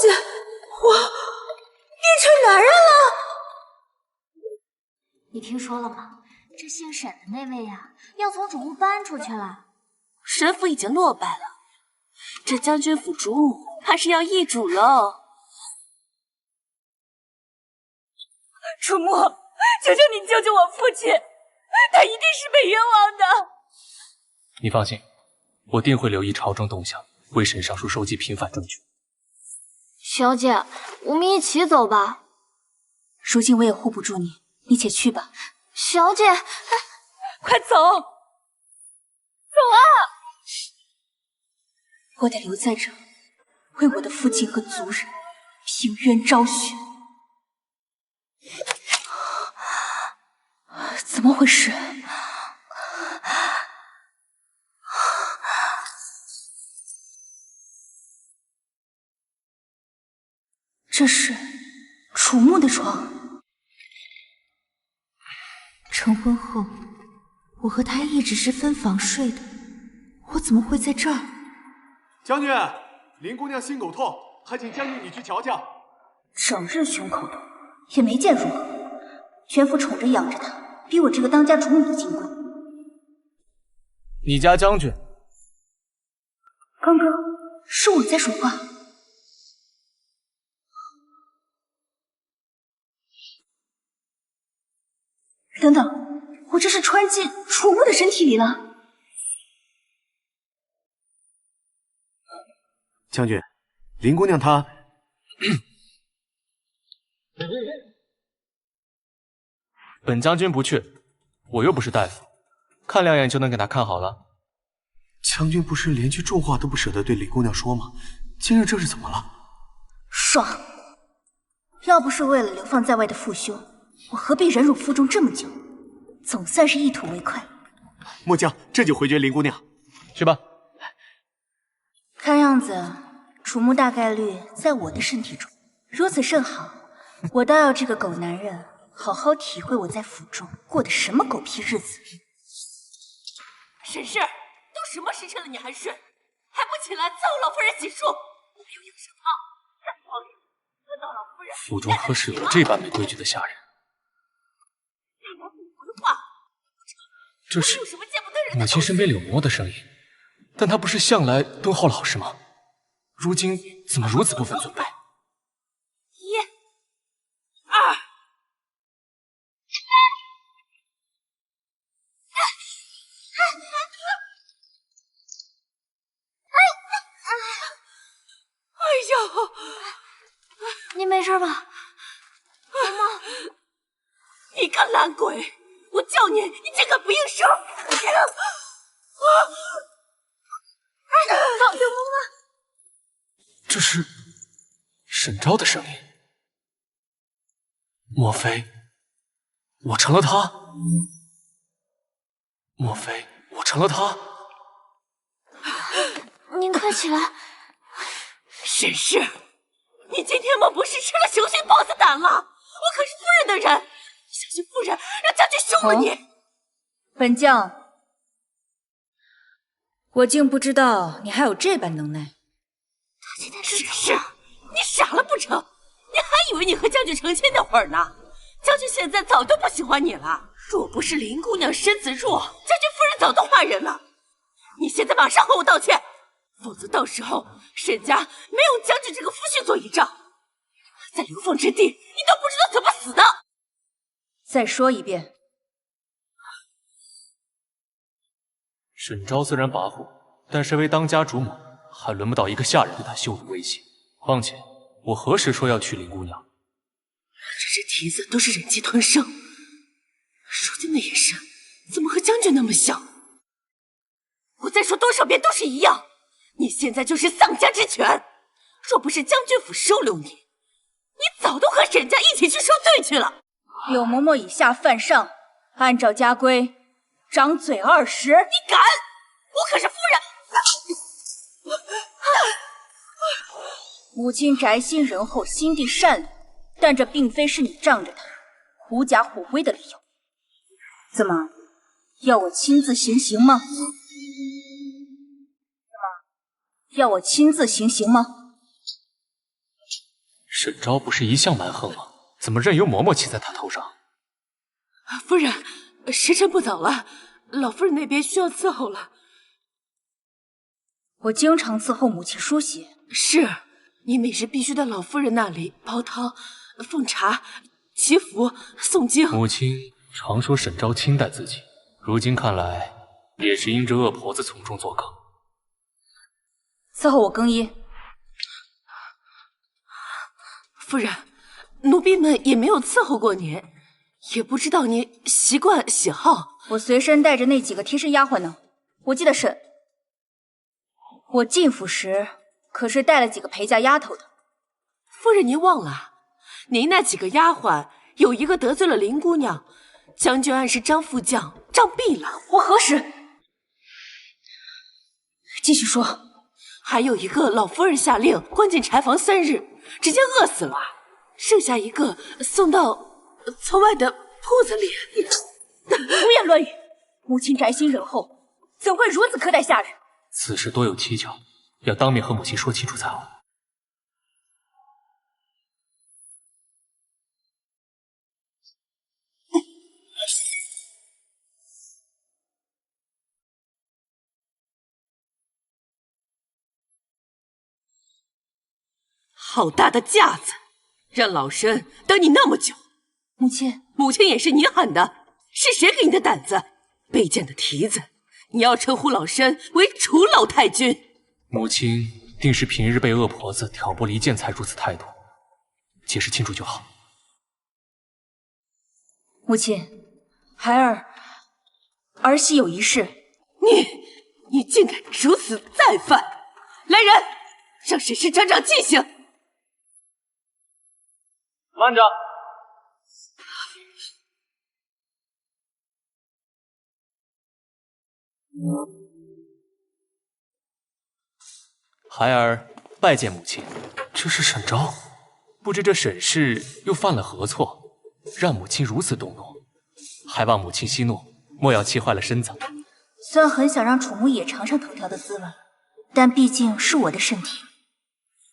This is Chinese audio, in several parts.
姐，我变成男人了！你听说了吗？这姓沈的那位呀，要从主屋搬出去了。沈府已经落败了，这将军府主母怕是要易主喽。楚母，求求你救救我父亲，他一定是被冤枉的。你放心，我定会留意朝中动向，为沈尚书收集平反证据。小姐，我们一起走吧。如今我也护不住你，你且去吧。小姐，快走！走啊！我得留在这，为我的父亲和族人平冤昭雪。怎么回事？这是楚木的床。成婚后，我和他一直是分房睡的，我怎么会在这儿？将军，林姑娘心口痛，还请将军你去瞧瞧。整日胸口痛，也没见如何。全府宠着养着她，比我这个当家主母的金贵。你家将军？刚刚是我在说话。等等，我这是穿进楚木的身体里了。将军，林姑娘她……本将军不去，我又不是大夫，看两眼就能给她看好了。将军不是连句重话都不舍得对林姑娘说吗？今日这是怎么了？爽！要不是为了流放在外的父兄，我何必忍辱负重这么久？总算是一吐为快。末将这就回绝林姑娘。去吧。看样子，楚木大概率在我的身体中。如此甚好，我倒要这个狗男人好好体会我在府中过的什么狗屁日子。沈氏，都什么时辰了，你还睡？还不起来伺候老夫人洗漱？我有养生汤，让皇上喝到老夫人。府中何时有了这般没规矩的下人？这是母亲身边柳嬷的声音，但她不是向来敦厚老实吗？如今怎么如此不分尊卑？一、二，哎呦，你没事吧？嬷嬷，你个懒鬼！我叫你，你竟敢不应声！放开嬷嬷！这是沈昭的声音，莫非我成了他？莫非我成了他？您快起来！沈氏，你今天莫不是吃了雄心豹子胆了？我可是夫人的人，小心夫人让将军休了你！本将，我竟不知道你还有这般能耐。他今天是沈氏，你傻了不成？你还以为你和将军成亲那会儿呢？将军现在早都不喜欢你了。若不是林姑娘身子弱，将军夫人早都换人了。你现在马上和我道歉，否则到时候沈家没有将军这个夫婿做依仗，在流放之地，你都不知道怎么死的。再说一遍。沈昭虽然跋扈，但身为当家主母，还轮不到一个下人对她羞辱威胁。况且我何时说要娶林姑娘？这只蹄子都是忍气吞声，如今的眼神怎么和将军那么像？我再说多少遍都是一样，你现在就是丧家之犬。若不是将军府收留你，你早都和沈家一起去受罪去了。柳嬷嬷以下犯上，按照家规，掌嘴20。你敢？我可是夫人。母亲宅心仁厚，心地善良，但这并非是你仗着她狐假虎威的理由。怎么，要我亲自行刑吗？要我亲自行刑吗？沈昭不是一向蛮横吗？怎么任由嬷嬷骑在他头上？夫人，时辰不早了，老夫人那边需要伺候了。我经常伺候母亲梳洗。是，你每日必须到老夫人那里煲汤、奉茶、祈福、诵经。母亲常说沈昭轻待自己，如今看来也是因着恶婆子从中作梗。伺候我更衣。夫人，奴婢们也没有伺候过您，也不知道您习惯喜好。我随身带着那几个贴身丫鬟呢。我记得我进府时可是带了几个陪嫁丫头的。夫人，您忘了，您那几个丫鬟有一个得罪了林姑娘，将军暗示张副将杖毙了。我何时？继续说。还有一个老夫人下令关进柴房3日，直接饿死了，剩下一个送到村外的铺子里。胡言乱语！母亲宅心仁厚，怎会如此苛待下人？此事多有蹊跷，要当面和母亲说清楚才好。好大的架子，让老身等你那么久。母亲，母亲也是你喊的，是谁给你的胆子？卑贱的蹄子，你要称呼老身为楚老太君？母亲定是平日被恶婆子挑拨离间才如此态度，解释清楚就好。母亲，儿媳有一事。你竟敢如此再犯！来人，让沈氏长长记性！慢着！孩儿拜见母亲。这是沈昭，不知这沈氏又犯了何错，让母亲如此动怒，还望母亲息怒，莫要气坏了身子。虽然很想让楚母也尝尝头条的滋味，但毕竟是我的身体。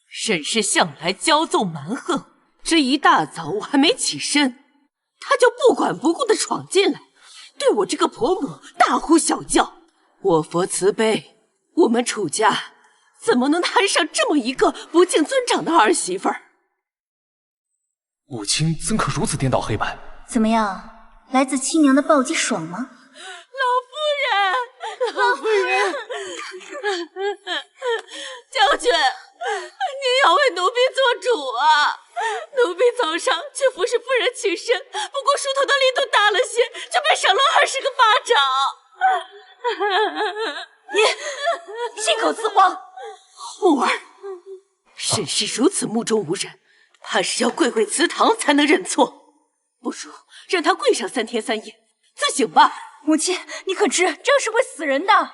沈氏向来骄纵蛮横，这一大早我还没起身，他就不管不顾的闯进来，对我这个婆母大呼小叫。我佛慈悲，我们楚家怎么能摊上这么一个不敬尊长的儿媳妇儿？母亲怎可如此颠倒黑白？怎么样，来自亲娘的暴击爽吗？老夫人，将军，您要为奴婢做主啊！奴婢早上去服侍夫人起身，不过梳头的力度大了些，就被赏了20个巴掌。你信口雌黄！木儿，沈氏如此目中无人，怕是要跪跪祠堂才能认错。不如让她跪上3天3夜，自省吧。母亲，你可知这是会死人的？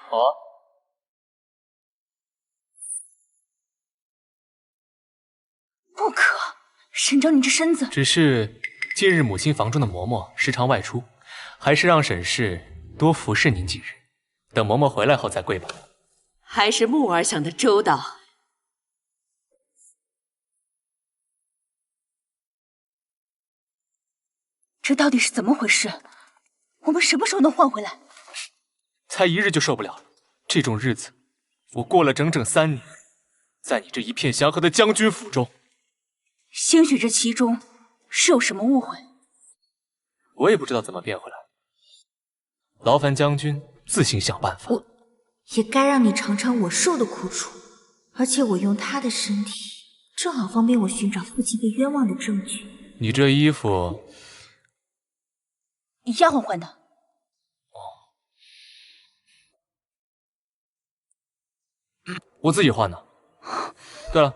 不可！沈昭，你这身子……只是近日母亲房中的嬷嬷时常外出，还是让沈氏多服侍您几日，等嬷嬷回来后再跪吧。还是木儿想的周到。这到底是怎么回事？我们什么时候能换回来？才1日就受不了了，这种日子我过了整整3年，在你这一片祥和的将军府中。兴许这其中是有什么误会。我也不知道怎么变回来，劳烦将军自行想办法。我也该让你尝尝我受的苦楚，而且我用他的身体，正好方便我寻找父亲被冤枉的证据。你这衣服，丫鬟换的。我自己换的。对了，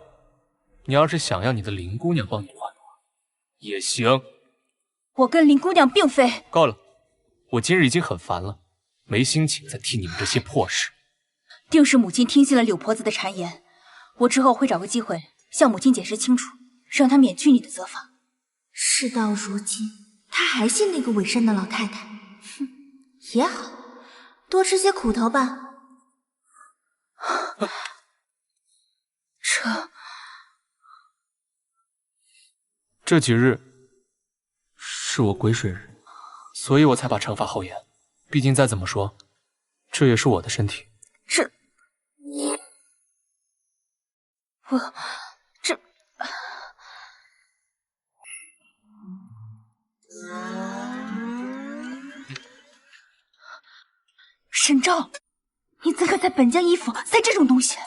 你要是想要你的林姑娘帮你换的话，也行。我跟林姑娘并非……够了，我今日已经很烦了，没心情再替你们这些破事。定是母亲听信了柳婆子的谗言，我之后会找个机会向母亲解释清楚，让她免去你的责罚。事到如今，他还信那个伪善的老太太，哼，也好，多吃些苦头吧。这几日是我癸水日，所以我才把惩罚后延。毕竟再怎么说，这也是我的身体。沈昭，你怎可在本将衣服塞这种东西？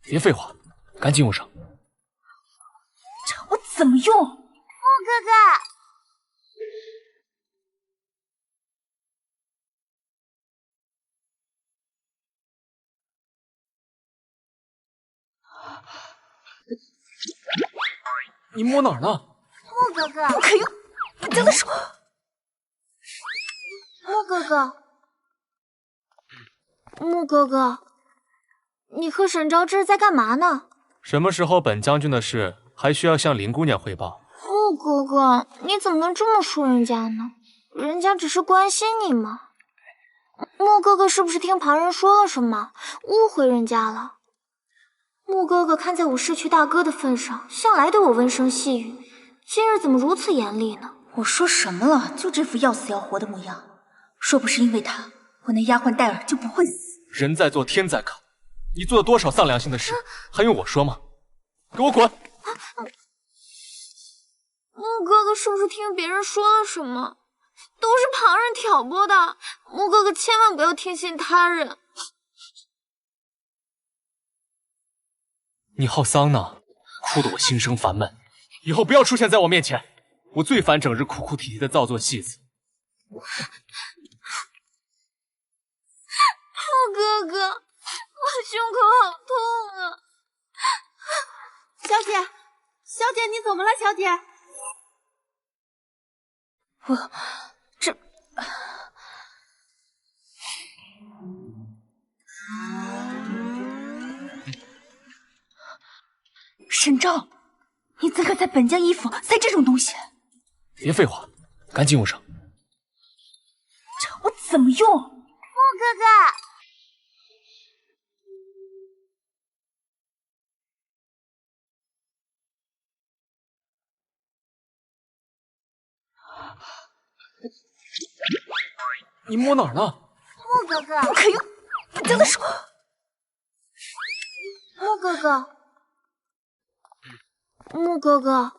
别废话，赶紧用上。我怎么用？木哥哥，你摸哪儿呢？木哥哥，不可用！本将的手。木哥哥，木哥哥，你和沈昭这是在干嘛呢？什么时候本将军的事还需要向林姑娘汇报？木哥哥，你怎么能这么说人家呢？人家只是关心你嘛。木哥哥是不是听旁人说了什么，误会人家了？木哥哥看在我失去大哥的份上，向来对我温声细语，今日怎么如此严厉呢？我说什么了？就这副要死要活的模样。若不是因为他，我那丫鬟戴尔就不会死。人在做天在看，你做了多少丧良心的事，还用我说吗？给我滚！木哥哥是不是听别人说了什么？都是旁人挑拨的，木哥哥千万不要听信他人。你好桑呢，哭得我心生烦闷。以后不要出现在我面前，我最烦整日哭哭啼啼的造作戏子。木哥哥，我胸口好痛啊！小姐，小姐，你怎么了，小姐？沈昭，你怎可在本将衣服塞这种东西？别废话，赶紧用上。我怎么用？木哥哥，你摸哪儿呢？木哥哥，不可用！本将的手。木哥哥，木哥哥，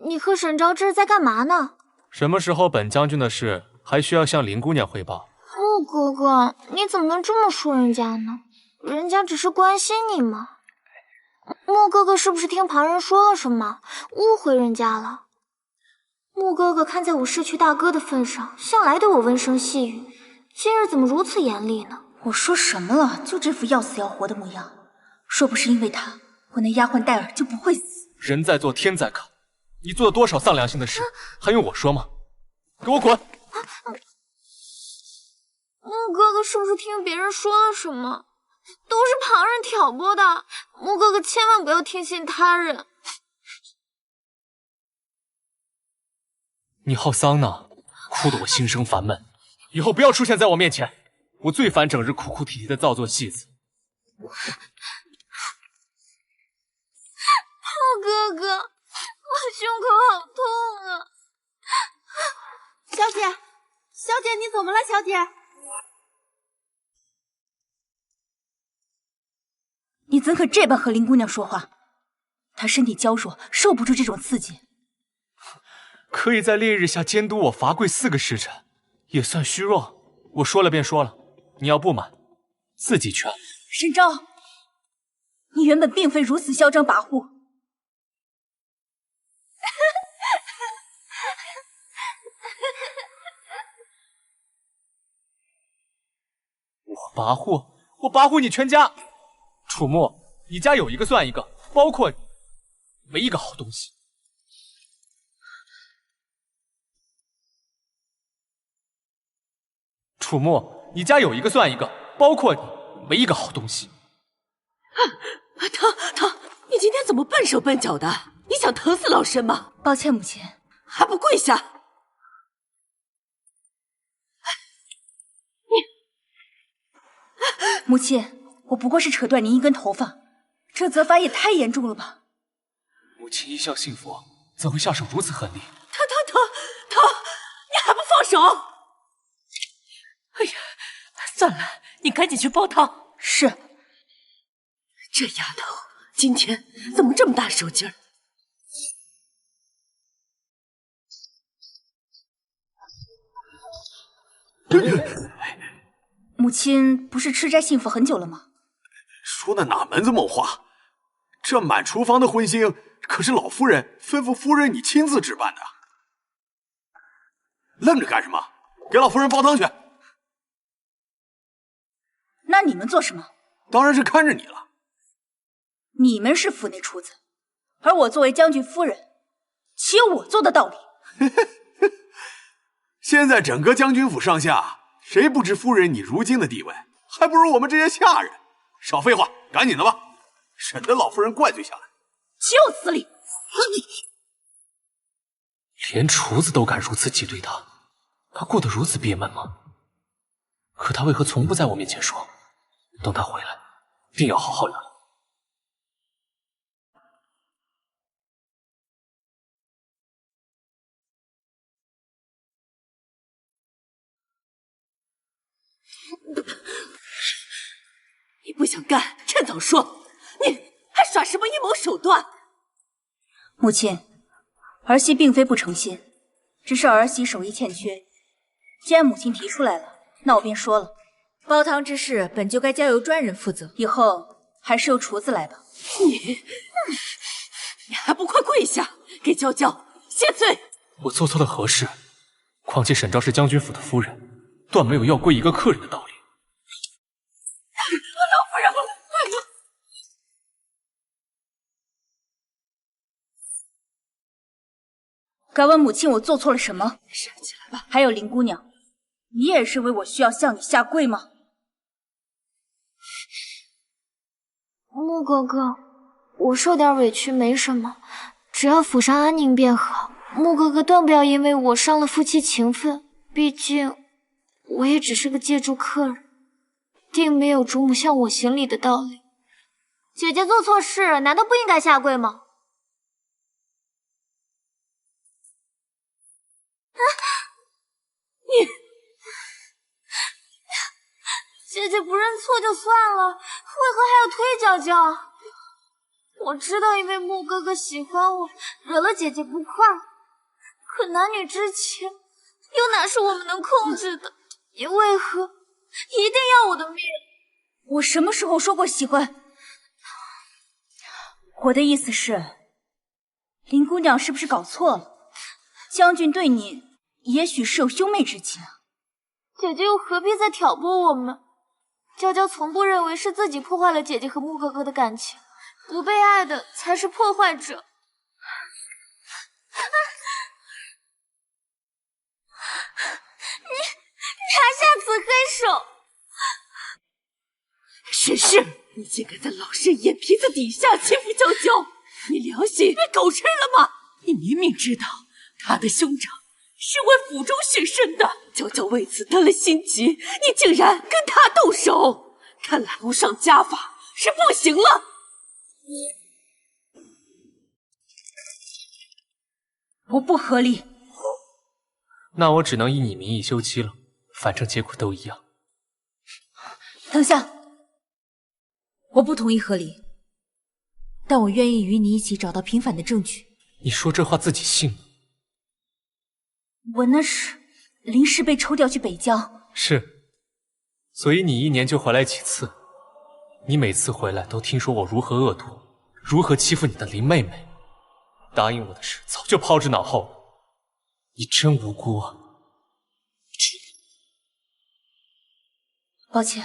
你和沈昭这是在干嘛呢？什么时候本将军的事还需要向林姑娘汇报？木哥哥，你怎么能这么说人家呢？人家只是关心你嘛。木哥哥是不是听旁人说了什么，误会人家了？木哥哥看在我失去大哥的份上，向来对我温声细语，今日怎么如此严厉呢？我说什么了？就这副要死要活的模样。若不是因为他，我那丫鬟戴尔就不会死。人在做天在看，你做了多少丧良心的事，还用我说吗？给我滚！木哥哥是不是听别人说了什么？都是旁人挑拨的，木哥哥千万不要听信他人。你好桑呢，哭得我心生烦闷。以后不要出现在我面前，我最烦整日哭哭啼啼的造作戏子。木哥哥，我胸口好痛啊！小姐，小姐，你怎么了，小姐？你怎可这般和林姑娘说话？她身体娇弱，受不住这种刺激。可以在烈日下监督我罚跪4个时辰，也算虚弱。我说了便说了，你要不满，自己劝。沈昭，你原本并非如此嚣张跋扈。我跋扈你全家。楚墨，你家有一个算一个，包括你，没一个好东西。楚墨，你家有一个算一个，包括你，没一个好东西。疼！你今天怎么笨手笨脚的？你想疼死老身吗？抱歉，母亲。还不跪下！母亲，我不过是扯断您一根头发，这责罚也太严重了吧？母亲一向信佛，怎会下手如此狠厉？他，你还不放手？哎呀，算了，你赶紧去煲汤。是。这丫头今天怎么这么大手劲儿？母亲不是吃斋幸福很久了吗？说的哪门子猛话？这满厨房的荤腥，可是老夫人吩咐夫人你亲自置办的。愣着干什么？给老夫人煲汤去。那你们做什么？当然是看着你了。你们是府内厨子，而我作为将军夫人，岂有我做的道理？现在整个将军府上下，谁不知夫人你如今的地位，还不如我们这些下人。少废话，赶紧的吧，省得老夫人怪罪下来。岂有此理！连厨子都敢如此挤兑他，他过得如此憋闷吗？可他为何从不在我面前说？等他回来，定要好好聊聊。你不想干，趁早说！你还耍什么阴谋手段？母亲，儿媳并非不诚心，只是儿媳手艺欠缺。既然母亲提出来了，那我便说了。煲汤之事本就该交由专人负责，以后还是由厨子来吧。你还不快跪下，给娇娇谢罪！我做错了何事？况且沈昭是将军府的夫人，断没有要跪一个客人的道理。老夫人，敢问母亲，我做错了什么？站起来吧。还有林姑娘，你也认为我需要向你下跪吗？穆哥哥，我受点委屈没什么，只要府上安宁便好。穆哥哥断不要因为我伤了夫妻情分，毕竟我也只是个借住客人，定没有主母向我行礼的道理。姐姐做错事，难道不应该下跪吗？你姐姐不认错就算了，为何还要推娇娇？我知道因为穆哥哥喜欢我，惹了姐姐不快，可男女之情又哪是我们能控制的？你为何一定要我的命？我什么时候说过喜欢？我的意思是，林姑娘是不是搞错了？将军对你也许是有兄妹之情。姐姐又何必再挑拨我们？娇娇从不认为是自己破坏了姐姐和穆哥哥的感情，不被爱的才是破坏者。你还下此黑手！沈氏，你竟敢在老身眼皮子底下欺负娇娇，你良心被狗吃了吗？你明明知道他的兄长是为府中殉身的，娇娇为此得了心急，你竟然跟他动手，看来无上家法是不行了。我不合理。那我只能依你名义休妻了，反正结果都一样。等下，我不同意合理，但我愿意与你一起找到平反的证据。你说这话自己信吗？我那是临时被抽调去北疆。是，所以你一年就回来几次？你每次回来都听说我如何恶毒，如何欺负你的林妹妹。答应我的事早就抛之脑后了。你真无辜啊！抱歉，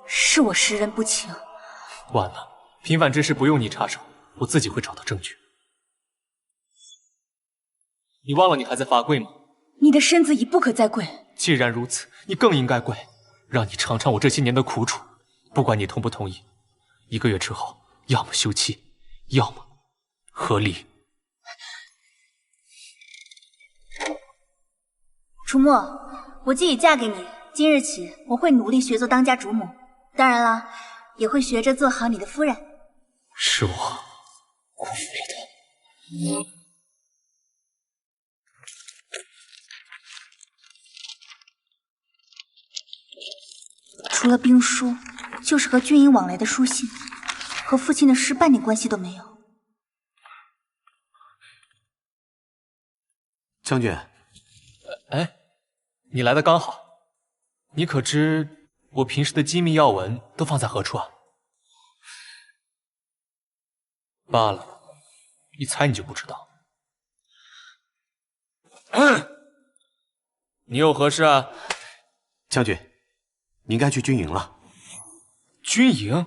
是我识人不清。晚了，平反之事不用你插手，我自己会找到证据。你忘了你还在罚跪吗？你的身子已不可再跪。既然如此，你更应该跪，让你尝尝我这些年的苦楚。不管你同不同意，1个月之后，要么休妻，要么和离。楚墨，我既已嫁给你，今日起我会努力学做当家主母，当然了，也会学着做好你的夫人。是我辜负了他。除了兵书，就是和军营往来的书信，和父亲的事半点关系都没有。将军，哎，你来的刚好。你可知我平时的机密要闻都放在何处啊？罢了，一猜你就不知道。你有何事啊？将军，您该去军营了。军营？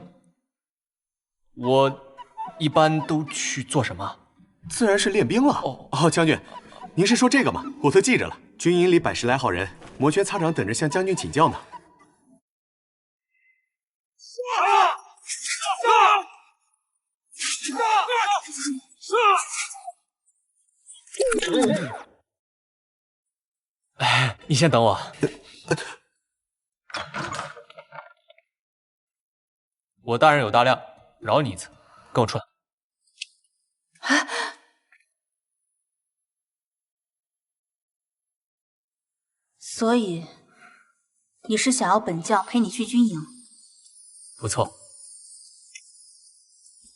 我一般都去做什么？自然是练兵了。哦，将军，您是说这个吗？我都记着了。军营里110来号人，摩拳擦掌等着向将军请教呢。哎，你先等我。我大人有大量，饶你一次，跟我出来。所以，你是想要本将陪你去军营？不错。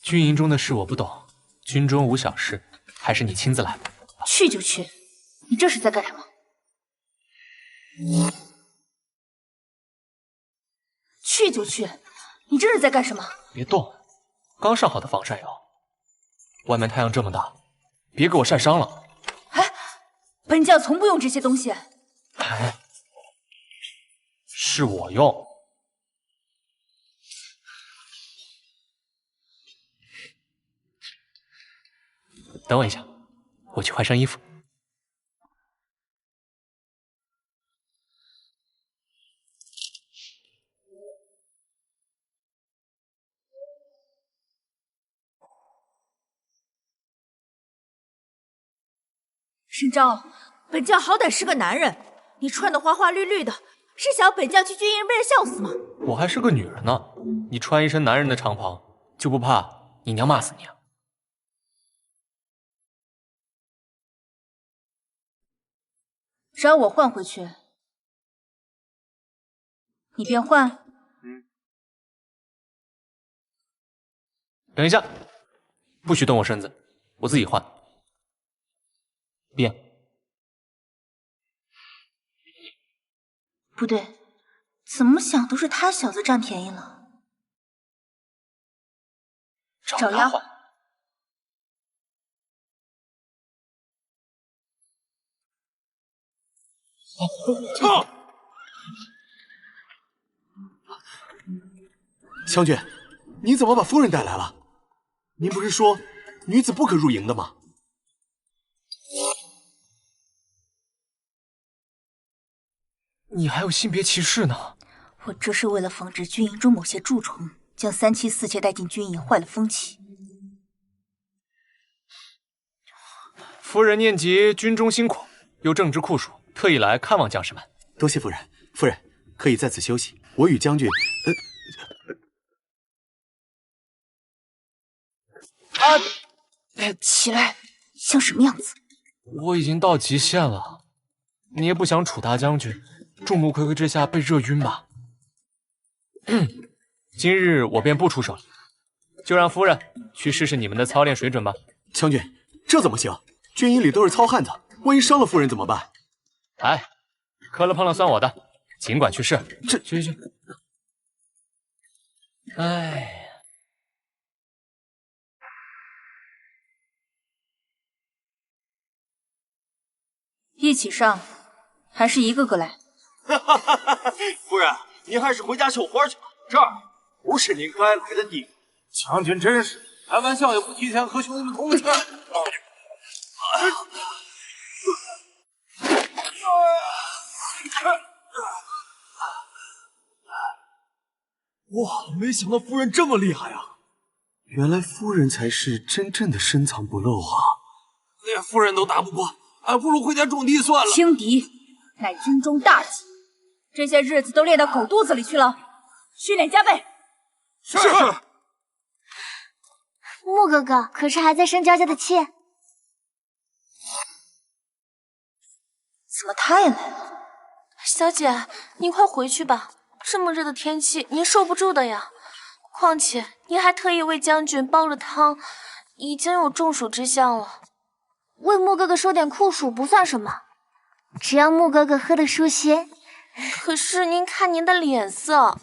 军营中的事我不懂，军中无小事，还是你亲自来吧。去就去，你这是在干什么？去就去，你这是在干什么？别动，刚上好的防晒油，外面太阳这么大，别给我晒伤了。哎，本将从不用这些东西。哎，是我用。等我一下，我去换身衣服。沈昭，本将好歹是个男人，你穿的花花绿绿的，是想要本将去军营被人笑死吗？我还是个女人呢，你穿一身男人的长袍，就不怕你娘骂死你啊？只要我换回去，你便换。等一下，不许动我身子，我自己换。变。不对，怎么想都是他小子占便宜了。找丫鬟。将军，你怎么把夫人带来了？您不是说女子不可入营的吗？你还有性别歧视呢？我这是为了防止军营中某些蛀虫将3妻4妾带进军营，坏了风气。夫人念及军中辛苦，又正值酷暑，特意来看望将士们。多谢夫人，夫人可以在此休息。我与将军，起来，像什么样子？我已经到极限了，你也不想楚大将军众目睽睽之下被热晕吧？今日我便不出手了，就让夫人去试试你们的操练水准吧。将军，这怎么行？军营里都是糙汉子，万一伤了夫人怎么办？哎，磕了碰了算我的，尽管去试。去。哎。一起上，还是一个个来？夫人，您还是回家绣花去吧，这儿不是您该来的地方。将军真是开玩笑也不提前和兄弟们通个气。哇，没想到夫人这么厉害啊！原来夫人才是真正的深藏不露啊！连夫人都打不过，俺不如回家种地算了。轻敌乃军中大忌，这些日子都练到狗肚子里去了，训练加倍。是。穆哥哥可是还在生娇娇的气？怎么他也来了？小姐，您快回去吧，这么热的天气，您受不住的呀。况且您还特意为将军煲了汤，已经有中暑之象了。为穆哥哥收点酷暑不算什么，只要穆哥哥喝得舒心。可是您看您的脸色，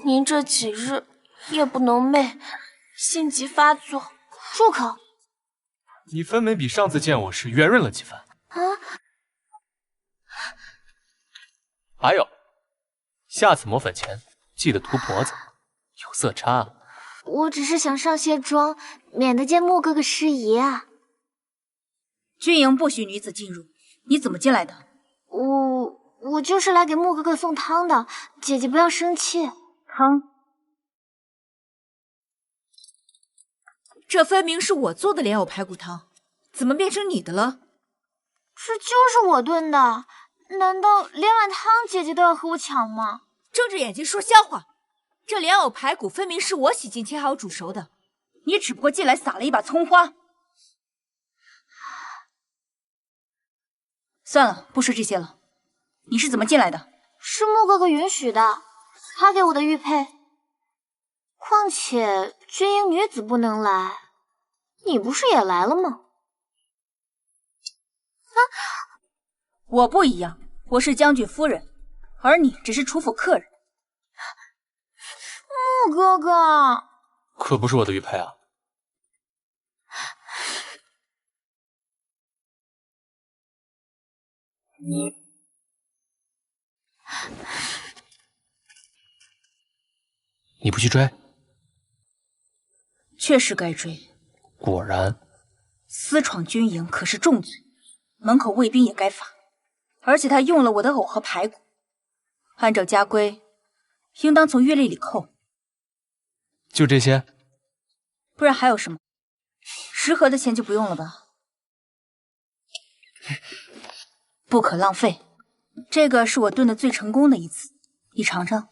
您这几日夜不能寐，心急发作。住口！你分明比上次见我时圆润了几分。啊！还有，下次抹粉前记得涂脖子，有色差。我只是想上些妆，免得见穆哥哥失仪啊。军营不许女子进入，你怎么进来的？我就是来给穆哥哥送汤的，姐姐不要生气。汤？这分明是我做的莲藕排骨汤，怎么变成你的了？这就是我炖的，难道连碗汤姐姐都要和我抢吗？睁着眼睛说瞎话！这莲藕排骨分明是我洗净切好煮熟的，你只不过进来撒了一把葱花。算了，不说这些了。你是怎么进来的？是穆哥哥允许的，他给我的玉佩。况且军营女子不能来，你不是也来了吗？啊！我不一样，我是将军夫人，而你只是楚府客人。穆哥哥，可不是我的玉佩啊！你不去追？确实该追。果然，私闯军营可是重罪，门口卫兵也该罚。而且他用了我的藕和排骨，按照家规，应当从月例里扣。就这些？不然还有什么食盒的钱就不用了吧？不可浪费，这个是我炖的最成功的一次，你尝尝。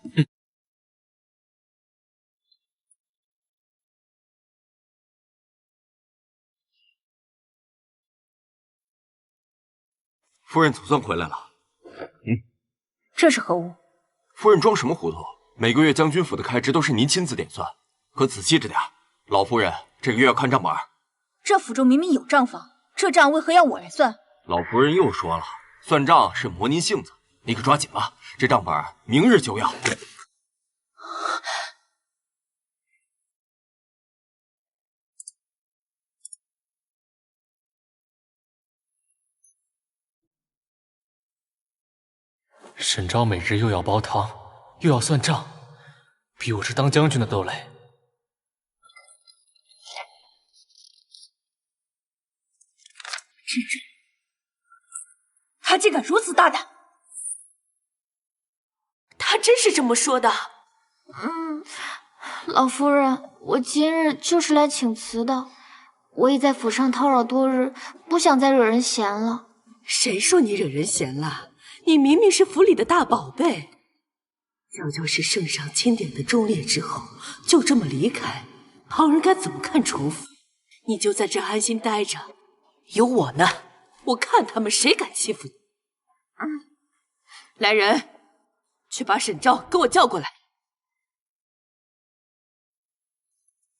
夫人总算回来了。这是何物？夫人装什么糊涂？每个月将军府的开支都是您亲自点算，可仔细着点。老夫人这个月要看账本。这府中明明有账房，这账为何要我来算？老夫人又说了，算账是磨您性子，你可抓紧了，这账本明日就要。沈昭每日又要煲汤，又要算账，比我这当将军的都累。真真，他竟敢如此大胆！他真是这么说的？老夫人，我今日就是来请辞的。我已在府上叨扰多日，不想再惹人嫌了。谁说你惹人嫌了？你明明是府里的大宝贝，娇娇是圣上钦点的忠烈之后，就这么离开，旁人该怎么看楚府？你就在这安心待着，有我呢，我看他们谁敢欺负你。来人，去把沈昭给我叫过来。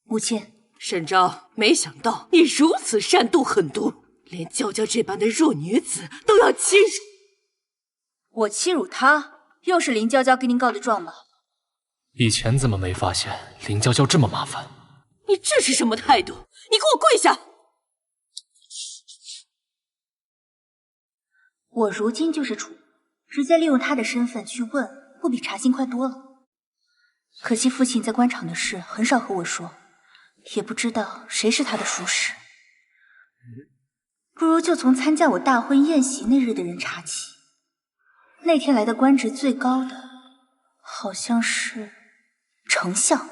母亲，沈昭，没想到你如此善妒狠毒，连娇娇这般的弱女子都要欺辱。我欺辱她，又是林娇娇给您告的状吗？以前怎么没发现林娇娇这么麻烦？你这是什么态度？你给我跪下！我如今就是主，直接利用她的身份去问，不比查刑快多了。可惜父亲在官场的事很少和我说，也不知道谁是他的属使。不如就从参加我大婚宴席那日的人查起。那天来的官职最高的，好像是丞相。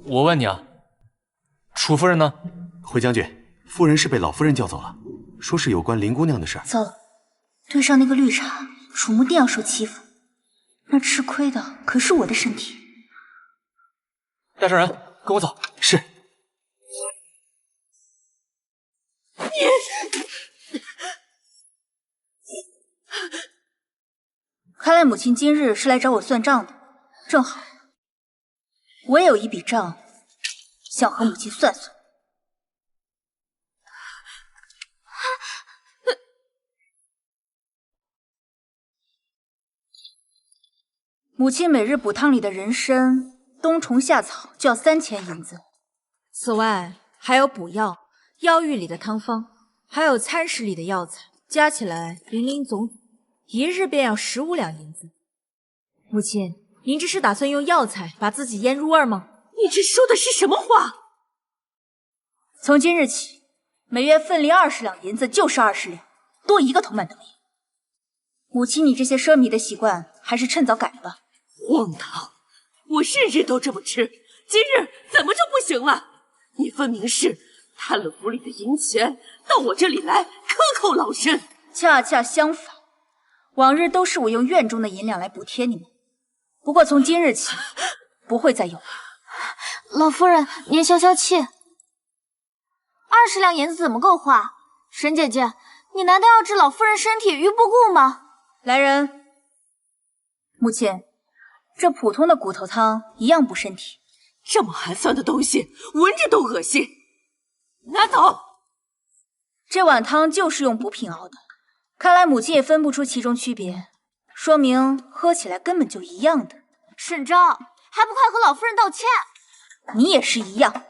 我问你啊，楚夫人呢？回将军，夫人是被老夫人叫走了，说是有关林姑娘的事儿。糟了，对上那个绿茶，楚木定要受欺负，那吃亏的可是我的身体。带上人，跟我走。是。看来母亲今日是来找我算账的，正好，我也有一笔账想和母亲算算。母亲每日补汤里的人参、冬虫夏草就要3000银子，此外还有补药、药浴里的汤方，还有餐食里的药材，加起来零零总总，一日便要15两银子。母亲，您这是打算用药材把自己腌入味吗？你这说的是什么话？从今日起，每月分离20两银子就是20两，多1个铜板等于。母亲，你这些奢靡的习惯还是趁早改了吧。荒唐！我日日都这么吃，今日怎么就不行了？你分明是贪了府里的银钱，到我这里来克扣老身。恰恰相反，往日都是我用院中的银两来补贴你们，不过从今日起，不会再有了。老夫人，您消消气。20两银子怎么够花？沈姐姐，你难道要置老夫人身体于不顾吗？来人！母亲，这普通的骨头汤一样补身体。这么寒酸的东西，闻着都恶心。拿走！这碗汤就是用补品熬的，看来母亲也分不出其中区别，说明喝起来根本就一样的。沈昭，还不快和老夫人道歉！你也是一样。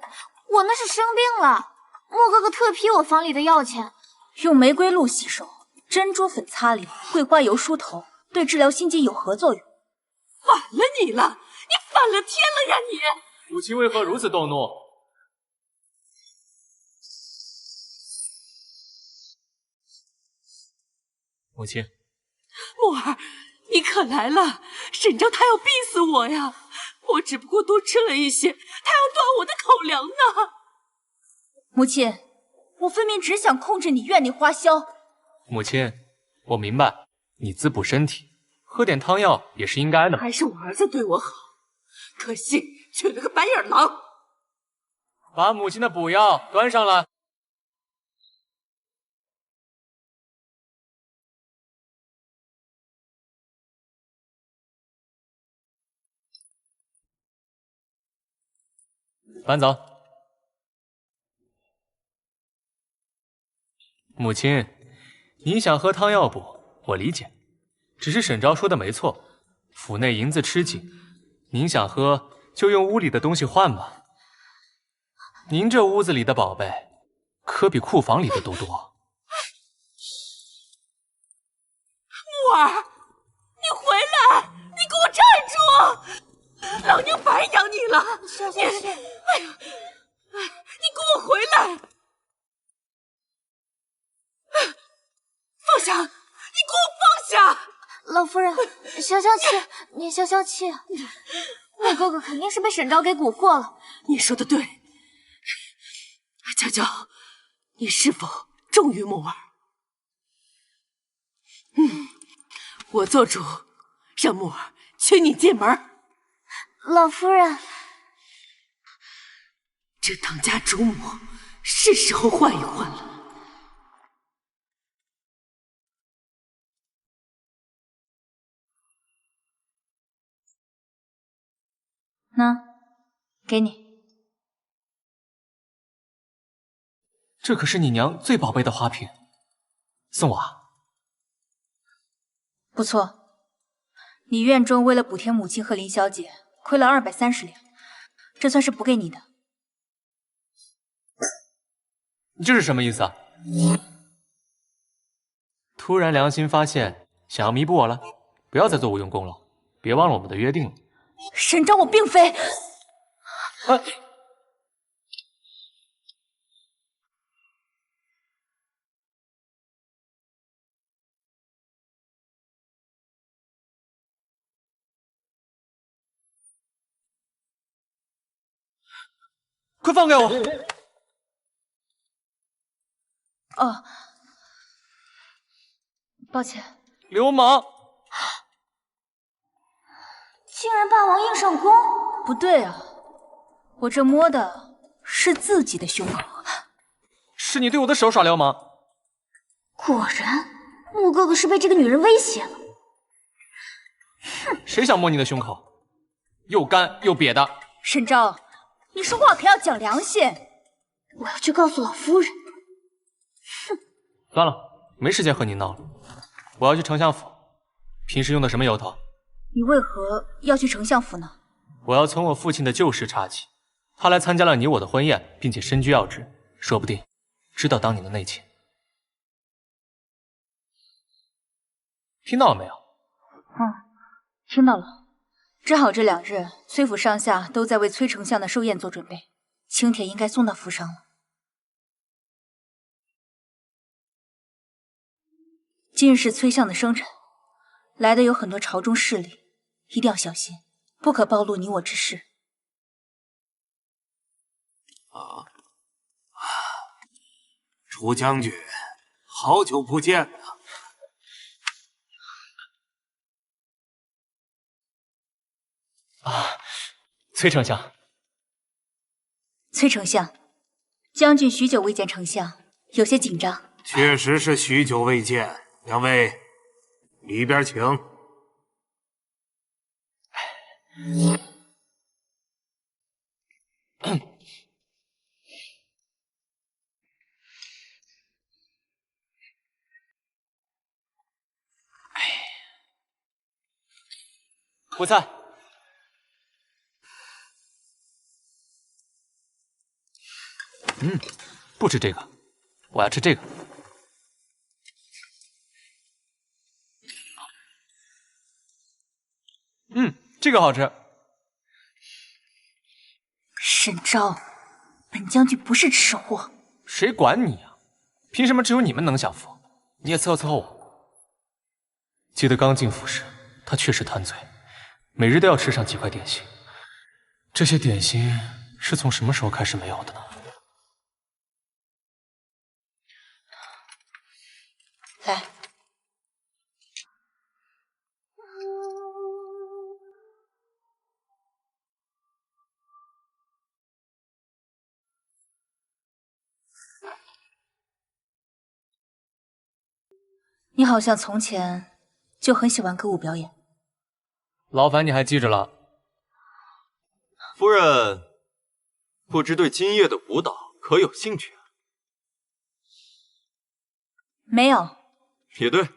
我那是生病了，莫哥哥特批我房里的药钱，用玫瑰露洗手，珍珠粉擦脸，桂花油梳头，对治疗心悸有何作用？反了你了！你反了天了呀你！母亲为何如此动怒？母亲，木儿，你可来了！沈昭他要逼死我呀！我只不过多吃了一些，他要断我的口粮呢。母亲，我分明只想控制你院内花销。母亲，我明白，你自补身体，喝点汤药也是应该的。还是我儿子对我好，可惜娶了个白眼狼。把母亲的补药端上来。搬走。母亲，您想喝汤药补，我理解。只是沈昭说的没错，府内银子吃紧，您想喝就用屋里的东西换吧。您这屋子里的宝贝，可比库房里的都多。木儿，你回来！你给我站住！老娘白养你了！你，哎呀，你给我回来！放下！你给我放下！老夫人，消消气，你消消气。我哥哥肯定是被沈昭给蛊惑了。你说的对，娇娇，你是否忠于木儿？我做主，让木儿娶你进门。老夫人，这当家主母是时候换一换了。那，给你。这可是你娘最宝贝的花瓶，送我啊。不错，你院中为了补贴母亲和林小姐，亏了230两，这算是补给你的。你这是什么意思啊？突然良心发现，想要弥补我了？不要再做无用功了，别忘了我们的约定了。沈昭，我并非……快放开我！哦，抱歉。流氓！竟然霸王硬上弓！不对啊，我这摸的是自己的胸口。是你对我的手耍流氓！果然，穆哥哥是被这个女人威胁了。谁想摸你的胸口？又干又瘪的。沈昭，你说话可要讲良心。我要去告诉老夫人。算了，没时间和你闹了。我要去丞相府，平时用的什么由头？你为何要去丞相府呢？我要从我父亲的旧事查起。他来参加了你我的婚宴，并且身居要职，说不定知道当年的内情。听到了没有？听到了。正好这2日，崔府上下都在为崔丞相的寿宴做准备，请帖应该送到府上了。今日是崔相的生辰，来的有很多朝中势力，一定要小心，不可暴露你我之事。楚将军，好久不见呐！崔丞相，崔丞相，将军许久未见丞相，有些紧张。确实是许久未见，两位里边请。不菜。不吃这个，我要吃这个。这个好吃。沈昭，本将军不是吃货。谁管你啊？凭什么只有你们能享福？你也伺候伺候我。记得刚进府时，他确实贪嘴，每日都要吃上几块点心。这些点心是从什么时候开始没有的呢？来，你好像从前就很喜欢歌舞表演。劳烦你还记着了。夫人，不知对今夜的舞蹈可有兴趣啊？没有。也对，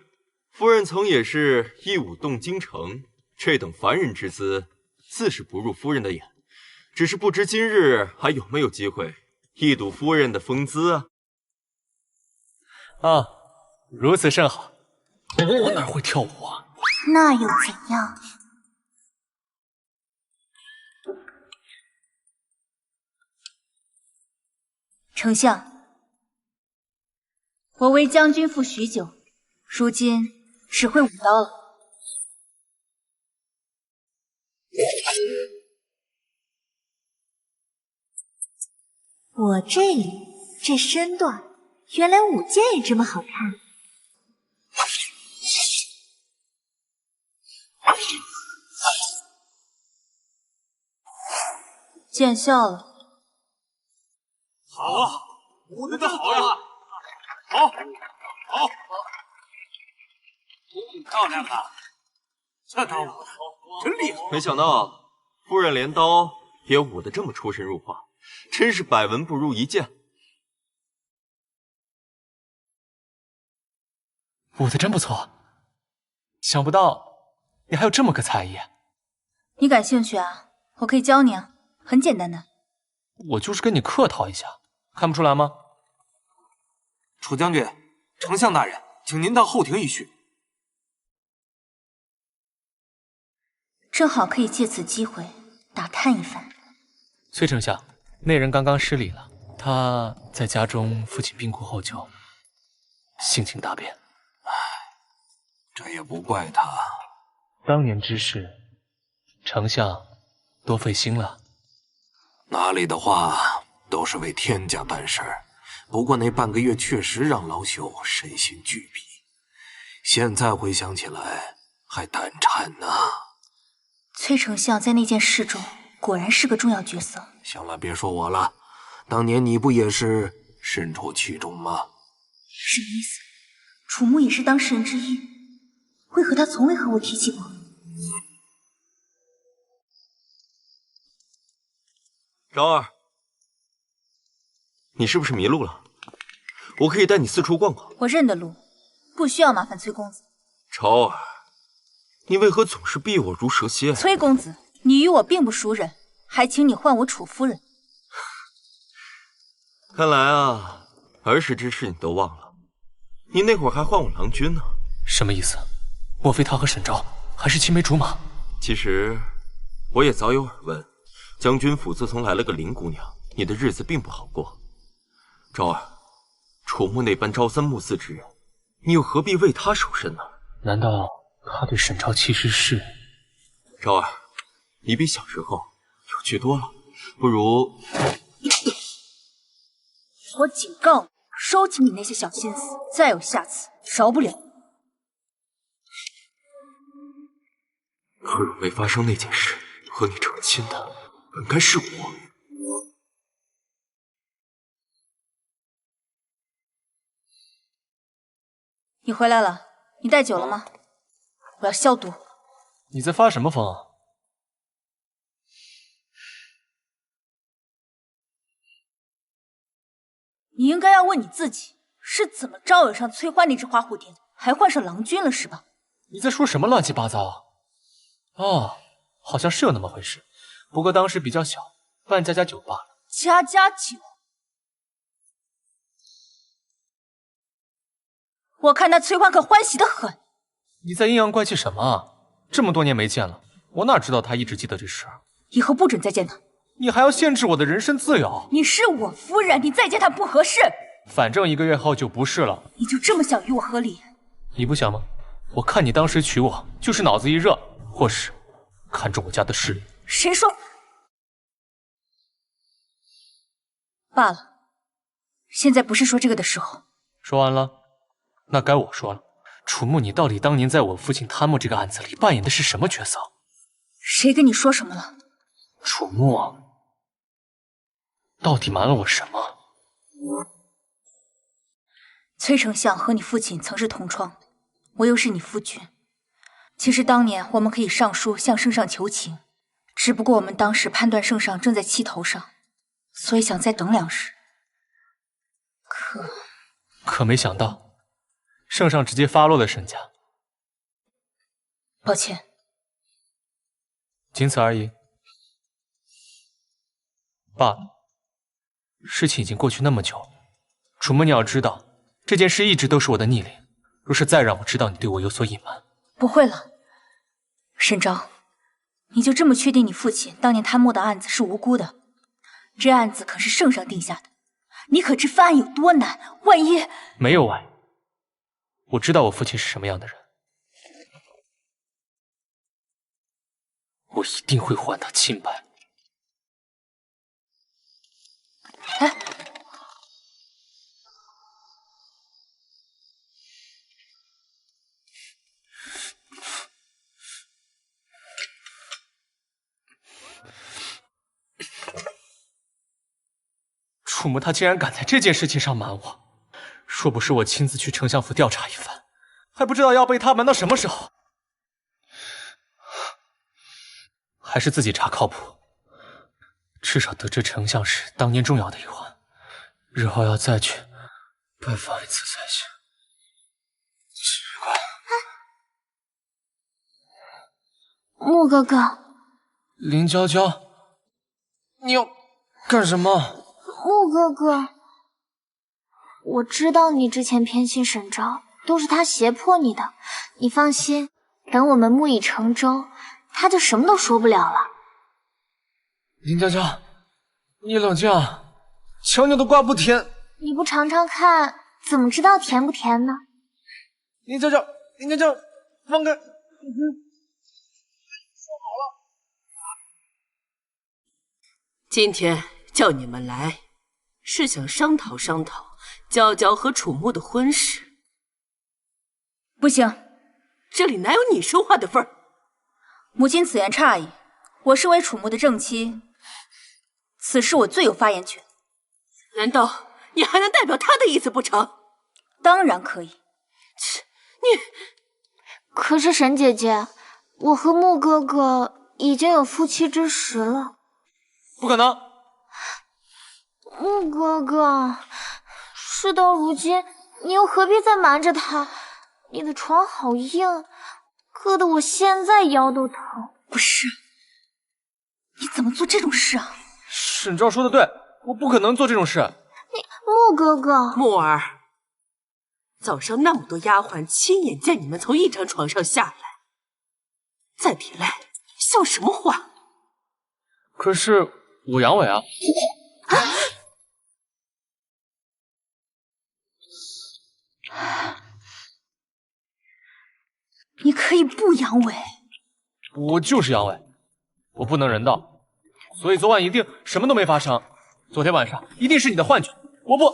夫人曾也是一舞动京城，这等凡人之姿，自是不入夫人的眼。只是不知今日还有没有机会一睹夫人的风姿啊？啊，如此甚好。我哪会跳舞啊？那又怎样？丞相，我为将军赋许久，如今只会舞刀了。我这里这身段，原来舞剑也这么好看。见笑了。好啊，舞得好呀！好，好，漂亮啊！这刀舞的真厉害。没想到夫人镰刀也舞得这么出神入化，真是百闻不如一见。舞得真不错，想不到你还有这么个才艺。你感兴趣啊？我可以教你啊，很简单的。我就是跟你客套一下，看不出来吗？楚将军，丞相大人，请您到后庭一叙。正好可以借此机会打探一番。崔丞相，那人刚刚失礼了，他在家中父亲病故后就性情大变。这也不怪他。当年之事，丞相多费心了。哪里的话，都是为天家办事儿。不过那半个月确实让老朽身心俱疲，现在回想起来还胆颤呢。崔丞相在那件事中果然是个重要角色。行了，别说我了，当年你不也是身处其中吗？什么意思？楚木也是当事人之一，为何他从未和我提起过？昭儿，你是不是迷路了？我可以带你四处逛逛。我认得路，不需要麻烦崔公子。昭儿，你为何总是避我如蛇蝎？崔公子，你与我并不熟人，还请你唤我楚夫人。看来啊，儿时之事你都忘了。你那会儿还唤我郎君呢。什么意思？莫非他和沈昭还是青梅竹马？其实我也早有耳闻，将军府自从来了个林姑娘，你的日子并不好过。昭儿，楚木那般朝三暮四之人，你又何必为他守身呢？难道他对沈昭其实是……昭儿，你比小时候有趣多了，不如……我警告你，收起你那些小心思，再有下次，饶不了。何若没发生那件事，和你成亲的本该是我。你回来了，你带酒了吗？我要消毒。你在发什么疯啊？你应该要问你自己，是怎么招惹上崔欢那只花蝴蝶的，还换上郎君了是吧？你在说什么乱七八糟啊？哦，好像是有那么回事，不过当时比较小，办家家酒罢了。家家酒？我看那崔欢可欢喜得很。你在阴阳怪气什么啊？这么多年没见了，我哪知道他一直记得这事？以后不准再见他。你还要限制我的人身自由？你是我夫人，你再见他不合适。反正1个月后就不是了。你就这么想与我和离？你不想吗？我看你当时娶我，就是脑子一热，或是看中我家的势力。谁说？罢了，现在不是说这个的时候。说完了，那该我说了。楚木，你到底当年在我父亲贪墨这个案子里扮演的是什么角色？谁跟你说什么了？楚木到底瞒了我什么？崔丞相和你父亲曾是同窗，我又是你夫君。其实当年我们可以上书向圣上求情，只不过我们当时判断圣上正在气头上，所以想再等2时。可没想到，圣上直接发落了沈家。抱歉，仅此而已。罢了，事情已经过去那么久，楚木，你要知道，这件事一直都是我的逆鳞。若是再让我知道你对我有所隐瞒，不会了。沈昭，你就这么确定你父亲当年贪墨的案子是无辜的？这案子可是圣上定下的，你可知翻案有多难？万一……没有万一。我知道我父亲是什么样的人，我一定会还他清白。哎，楚木他竟然敢在这件事情上瞒我，若不是我亲自去丞相府调查一番，还不知道要被他瞒到什么时候。还是自己查靠谱，至少得知丞相是当年重要的一环，日后要再去拜访一次才行。奇怪，木哥哥，林娇娇，你要干什么？木哥哥，我知道你之前偏心沈昭，都是他胁迫你的。你放心，等我们木已成舟，他就什么都说不了了。林娇娇，你冷静啊，瞧你都挂不甜。你不尝尝看，怎么知道甜不甜呢？林娇娇，林娇娇，放开！说好了，今天叫你们来，是想商讨商讨娇娇和楚木的婚事。不行，这里哪有你说话的份儿？母亲此言差矣，我身为楚牧的正妻，此事我最有发言权。难道你还能代表他的意思不成？当然可以。你，可是沈姐姐，我和穆哥哥已经有夫妻之实了。不可能！穆哥哥，事到如今，你又何必再瞒着他？你的床好硬，硌得我现在腰都疼。不是，你怎么做这种事啊？沈昭说的对，我不可能做这种事。穆哥哥，木儿，早上那么多丫鬟亲眼见你们从一张床上下来，再提来像什么话？可是我阳痿啊！你可以不阳痿。我就是阳痿，我不能人道，所以昨晚一定什么都没发生。昨天晚上一定是你的幻觉，我不。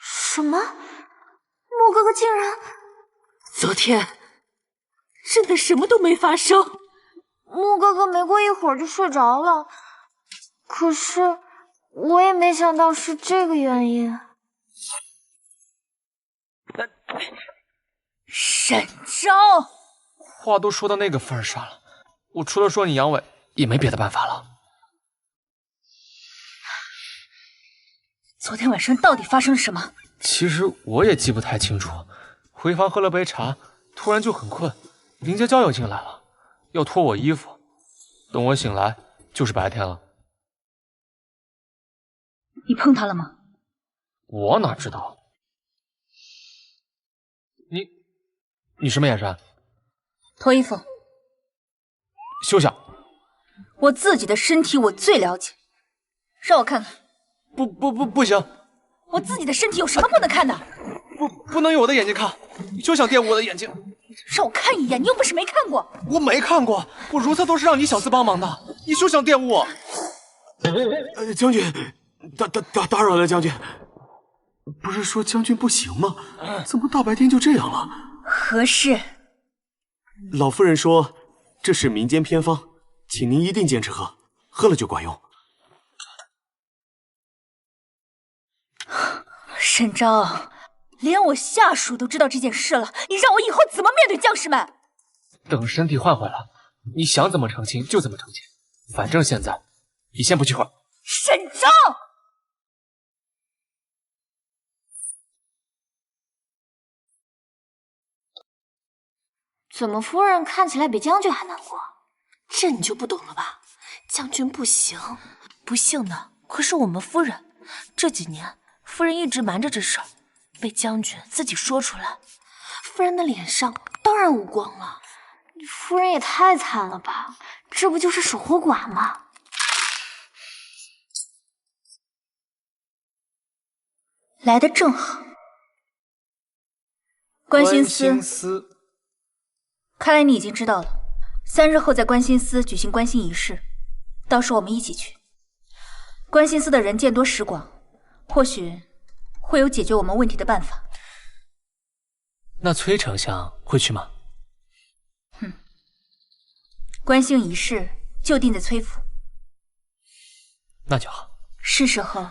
什么？穆哥哥竟然……昨天真的什么都没发生。穆哥哥没过一会儿就睡着了，可是我也没想到是这个原因。沈昭，话都说到那个份上了，我除了说你阳痿，也没别的办法了。昨天晚上到底发生了什么？其实我也记不太清楚，回房喝了杯茶，突然就很困，林家娇又进来了，要脱我衣服，等我醒来就是白天了。你碰他了吗？我哪知道？你什么眼神？脱衣服。休想！我自己的身体我最了解，让我看看。不行！我自己的身体有什么不能看的？不能用我的眼睛看，你休想玷污我的眼睛！让我看一眼，你又不是没看过。我没看过，我如厕都是让你小厮帮忙的，你休想玷污我！将军，打扰了，将军。不是说将军不行吗？怎么大白天就这样了？何事？老夫人说这是民间偏方，请您一定坚持喝，喝了就管用。沈昭，连我下属都知道这件事了，你让我以后怎么面对将士们？等身体换回来，你想怎么成亲就怎么成亲，反正现在你先不去喝。沈昭，怎么夫人看起来比将军还难过？这你就不懂了吧？将军不行，不幸的可是我们夫人。这几年夫人一直瞒着这事儿，被将军自己说出来，夫人的脸上当然无光了。你夫人也太惨了吧，这不就是守活寡吗？来得正好。关心司，看来你已经知道了。3日后在关心司举行关心仪式，到时候我们一起去。关心司的人见多识广，或许会有解决我们问题的办法。那崔丞相会去吗？关心仪式就定在崔府。那就好。是时候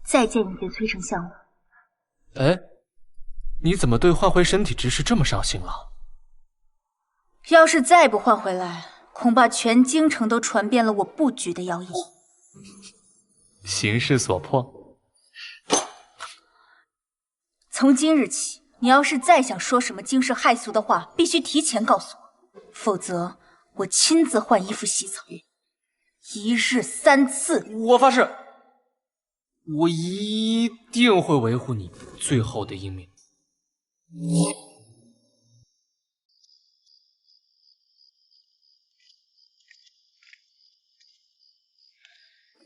再见一见崔丞相了。哎，你怎么对换回身体之事这么上心了？要是再不换回来，恐怕全京城都传遍了我不举的谣言。形势所迫。从今日起，你要是再想说什么惊世骇俗的话，必须提前告诉我，否则我亲自换衣服洗澡，1日3次。我发誓，我一定会维护你最后的英名。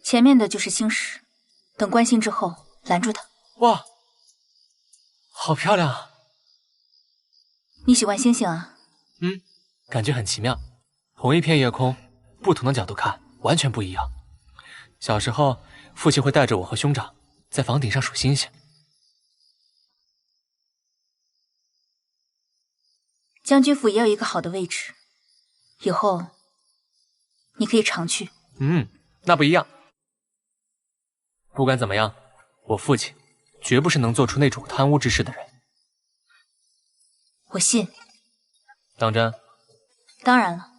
前面的就是星矢，等关心之后拦住他。哇，好漂亮啊！你喜欢星星啊？感觉很奇妙。同一片夜空，不同的角度看，完全不一样。小时候，父亲会带着我和兄长在房顶上数星星。将军府也有一个好的位置，以后你可以常去。那不一样。不管怎么样，我父亲绝不是能做出那种贪污之事的人。我信。当真？当然了，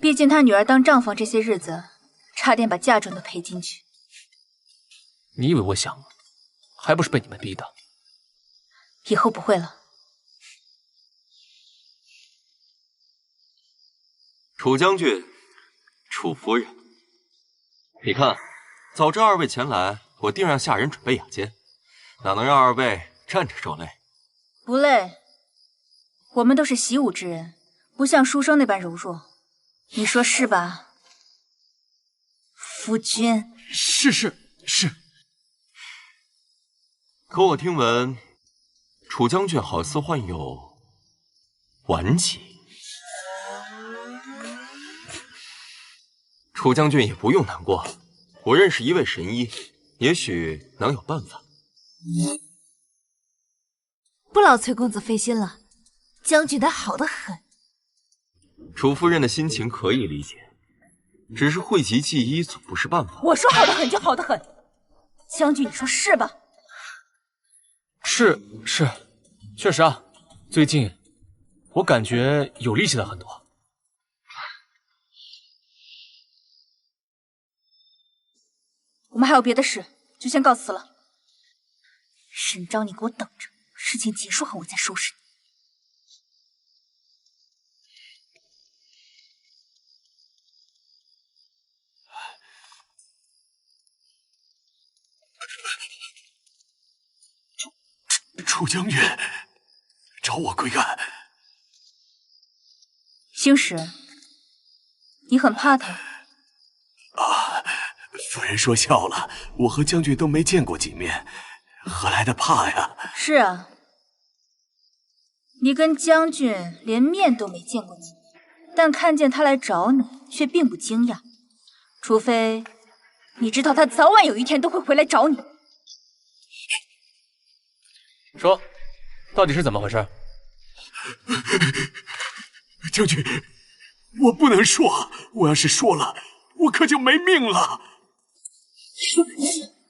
毕竟他女儿当账房这些日子，差点把嫁妆都赔进去。你以为我想吗？还不是被你们逼的。以后不会了。楚将军，楚夫人，你看，早知二位前来，我定让下人准备雅间，哪能让二位站着受累？不累，我们都是习武之人，不像书生那般柔弱，你说是吧，夫君？是。可我听闻，楚将军好似患有顽疾。楚将军也不用难过，我认识一位神医，也许能有办法。不劳崔公子费心了，将军他好得很。楚夫人的心情可以理解，只是讳疾忌医总不是办法。我说好得很就好得很，将军你说是吧？是，确实啊，最近我感觉有力气了很多。我们还有别的事，就先告辞了。沈昭，你给我等着，事情结束后我再收拾你。楚将军，找我归干。星矢，你很怕他？夫人说笑了，我和将军都没见过几面，何来的怕呀？是啊，你跟将军连面都没见过几面，但看见他来找你，却并不惊讶，除非你知道他早晚有一天都会回来找你。说，到底是怎么回事？将军，我不能说，我要是说了，我可就没命了。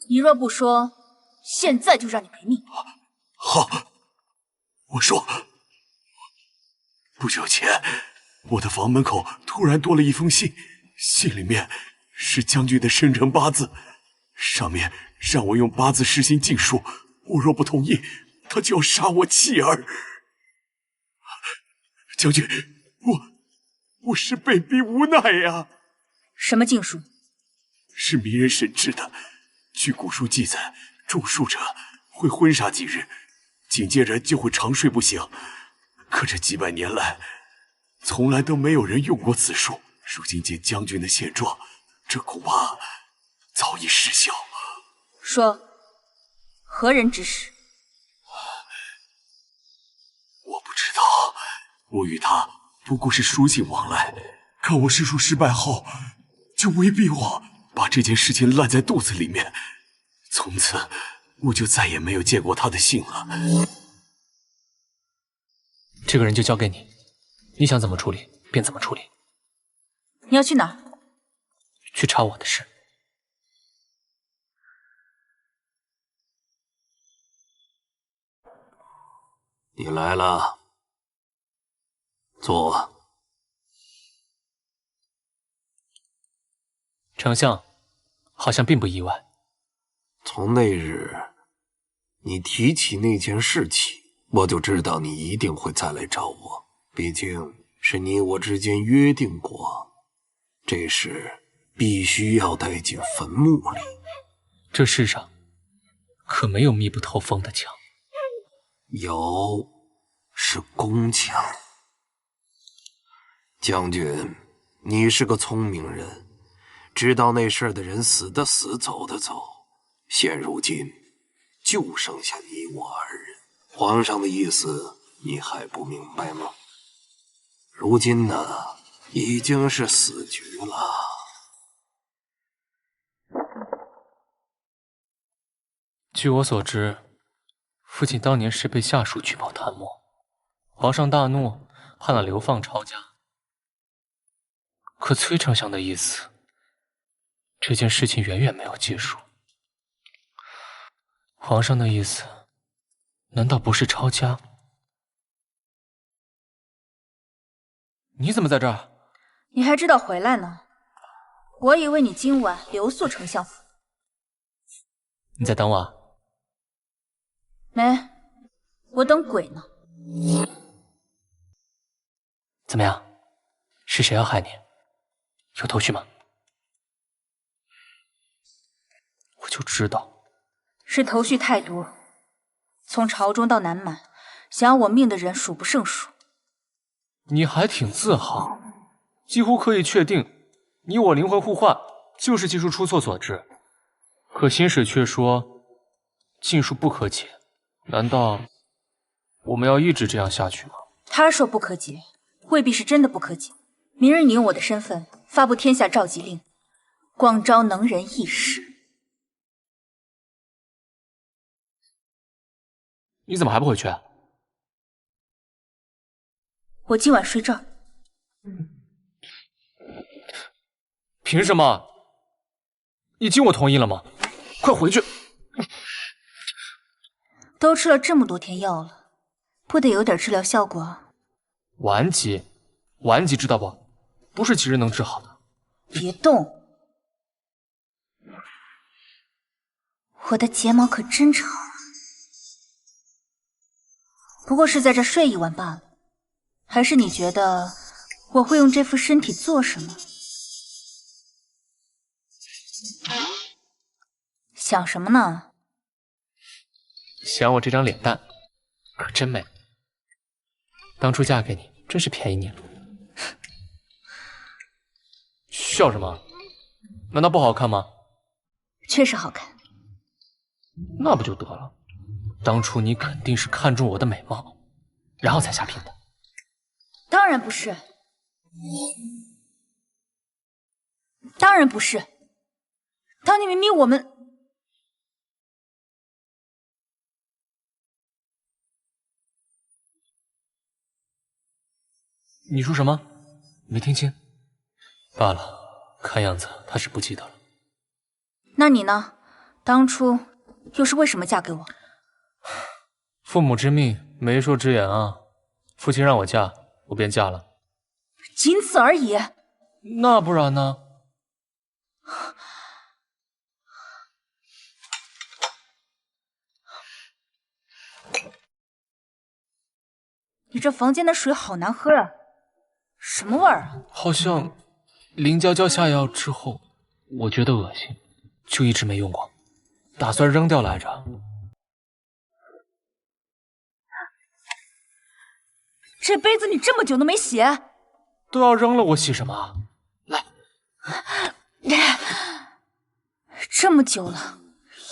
你若不说，现在就让你赔命。好，我说。不久前，我的房门口突然多了一封信，信里面是将军的生辰八字，上面让我用八字施行禁术，我若不同意，他就要杀我妻儿。将军，我是被逼无奈呀。什么禁术？是迷人神制的。据古书记载，中术者会昏杀几日，紧接着就会长睡不醒。可这几百年来，从来都没有人用过此术。如今见将军的现状，这恐怕早已失效。说，何人指使？我不知道，我与他不过是书信往来。看我施术失败后，就威逼我把这件事情烂在肚子里面。从此，我就再也没有见过他的信了。这个人就交给你，你想怎么处理便怎么处理。你要去哪儿？去查我的事。你来了，坐。丞相好像并不意外。从那日你提起那件事起，我就知道你一定会再来找我。毕竟是你我之间约定过，这事必须要带进坟墓里。这世上可没有密不透风的墙。有，是宫墙。将军，你是个聪明人，知道那事儿的人死的死，走的走。现如今就剩下你我二人，皇上的意思你还不明白吗？如今呢，已经是死局了。据我所知，父亲当年是被下属举报贪墨，皇上大怒，判了流放抄家。可崔丞相的意思，这件事情远远没有结束。皇上的意思，难道不是抄家？你怎么在这儿？你还知道回来呢？我以为你今晚留宿丞相府。你在等我？没，我等鬼呢。怎么样？是谁要害你？有头绪吗？我就知道，是头绪太多，从朝中到南满，想要我命的人数不胜数。你还挺自豪，几乎可以确定，你我灵魂互换就是技术出错所致。可心史却说，禁术不可解。难道我们要一直这样下去吗？他说不可解，未必是真的不可解。明日你用我的身份发布天下召集令，广招能人异士。你怎么还不回去？我今晚睡这儿。凭什么？已经我同意了吗？快回去！都吃了这么多天药了，不得有点治疗效果？顽疾，顽疾知道不？不是几日能治好的。别动！我的睫毛可真长，不过是在这睡一晚罢了。还是你觉得我会用这副身体做什么？想什么呢？想我这张脸蛋可真美，当初嫁给你真是便宜你了。笑什么？难道不好看吗？确实好看。那不就得了？当初你肯定是看中我的美貌，然后才下聘的。当然不是，当然不是。当年明明我们……你说什么？没听清。罢了，看样子他是不记得了。那你呢？当初又是为什么嫁给我？父母之命，媒妁之言啊！父亲让我嫁，我便嫁了。仅此而已？那不然呢？你这房间的水好难喝啊！什么味儿啊？好像林娇娇下药之后，我觉得恶心，就一直没用过，打算扔掉来着。这杯子你这么久都没洗？都要扔了，我洗什么？来，这么久了，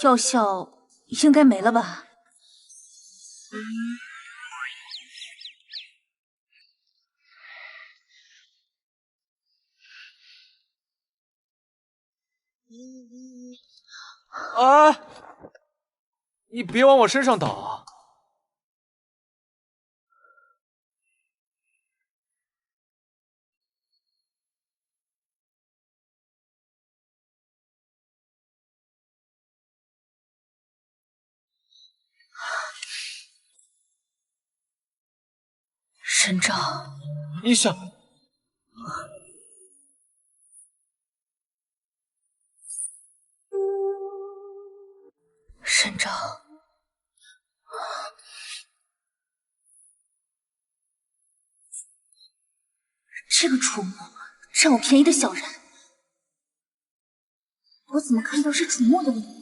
药效应该没了吧？啊！你别往我身上倒啊！沈昭，你想……沈昭，这个楚墨占我便宜的小人，我怎么看到是楚墨的脸？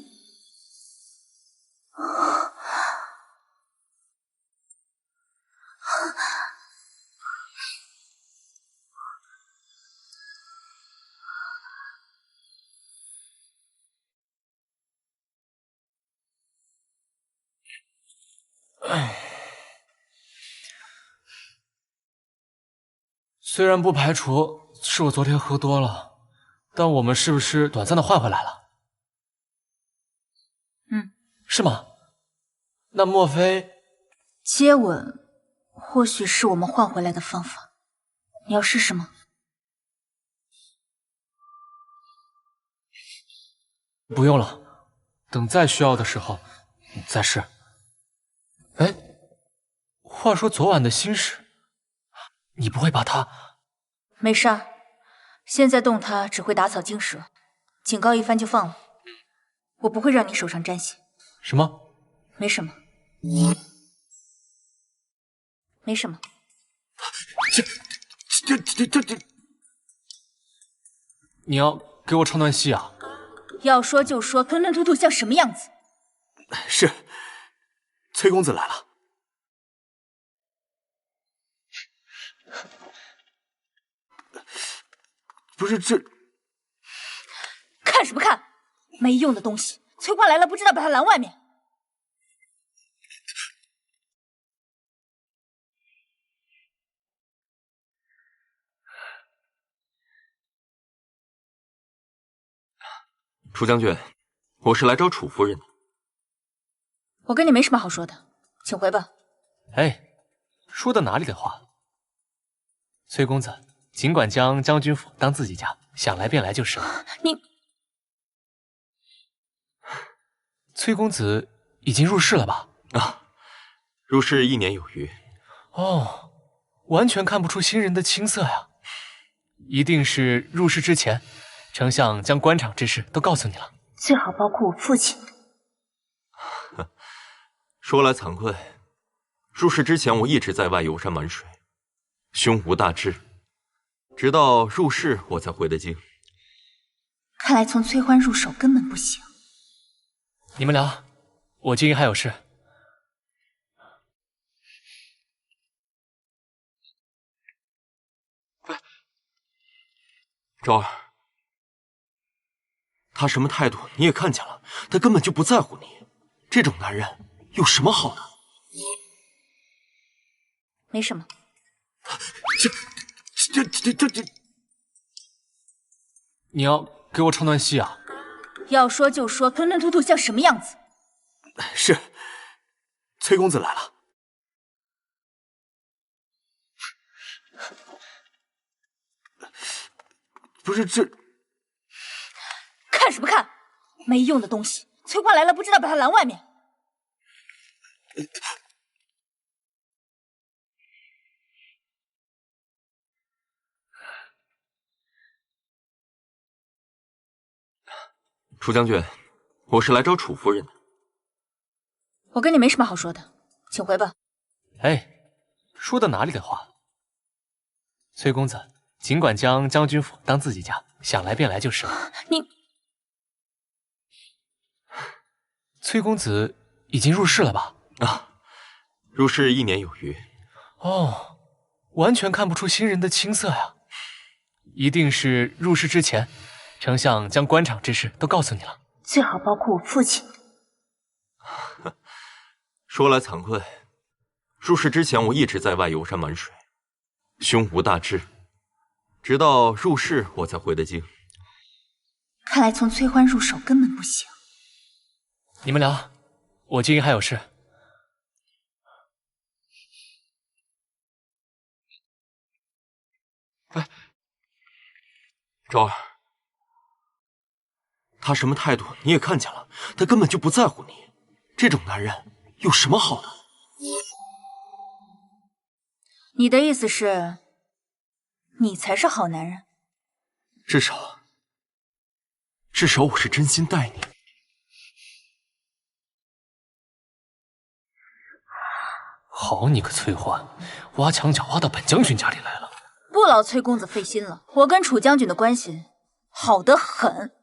虽然不排除是我昨天喝多了，但我们是不是短暂的换回来了？嗯，是是吗？那莫非接吻或许是我们换回来的方法，你要试试吗？不用了，等再需要的时候再试。哎，话说昨晚的心事，你不会把它……没事儿，现在动它只会打草惊蛇，警告一番就放了。我不会让你手上沾血。什么？没什么。没什么。这，你要给我唱段戏啊？要说就说，吞吞吐吐像什么样子？是，崔公子来了。不是这，看什么看？没用的东西！崔花来了，不知道把他拦外面。楚将军，我是来找楚夫人的。我跟你没什么好说的，请回吧。哎，说的哪里的话？崔公子，尽管将将军府当自己家，想来便来就是了。你，崔公子已经入仕了吧？啊，入仕1年有余。哦，完全看不出新人的青涩呀，一定是入仕之前。丞相将官场之事都告诉你了，最好包括我父亲。说来惭愧，入仕之前我一直在外游山玩水，胸无大志，直到入仕我才回的京。看来从崔欢入手根本不行。你们聊，我京营还有事。昭儿，他什么态度你也看见了，他根本就不在乎你。这种男人有什么好的？没什么。这，你要给我唱段戏啊？要说就说，吞吞吐吐像什么样子？是，崔公子来了。不是这，看什么看？没用的东西！崔花来了，不知道把他拦外面。楚将军，我是来找楚夫人的。我跟你没什么好说的，请回吧。哎，说的哪里的话？崔公子，尽管将将军府当自己家，想来便来就是了。你，崔公子已经入仕了吧？啊，入仕1年有余。哦，完全看不出新人的青涩呀，一定是入仕之前。丞相将官场之事都告诉你了，最好包括我父亲。说来惭愧，入仕之前我一直在外游山玩水，胸无大志，直到入仕我才回的京。看来从崔欢入手根本不行。你们聊，我京营还有事。哎，昭儿。他什么态度你也看见了，他根本就不在乎你。这种男人有什么好的？你的意思是，你才是好男人？至少我是真心待你。好你个崔欢，挖墙脚挖到本将军家里来了。不劳崔公子费心了，我跟楚将军的关系好得很。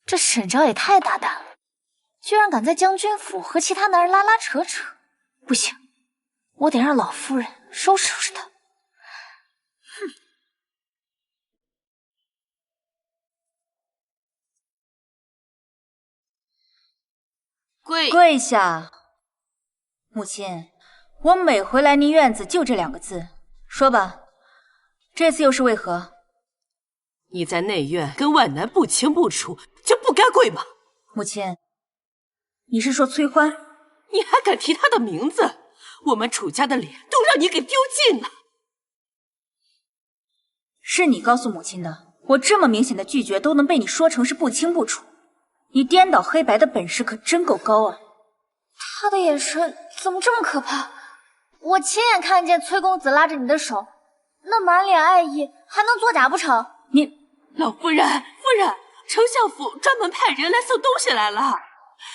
这沈昭也太大胆了，居然敢在将军府和其他男人拉拉扯扯。不行，我得让老夫人收拾收拾他。哼！跪下！母亲，我每回来您院子就这2个字，说吧，这次又是为何？你在内院跟万南不清不楚，就不该跪吗？母亲，你是说崔欢？你还敢提他的名字？我们楚家的脸都让你给丢尽了。是你告诉母亲的，我这么明显的拒绝都能被你说成是不清不楚，你颠倒黑白的本事可真够高啊！他的眼神怎么这么可怕？我亲眼看见崔公子拉着你的手，那满脸爱意，还能作假不成？老夫人，丞相府专门派人来送东西来了，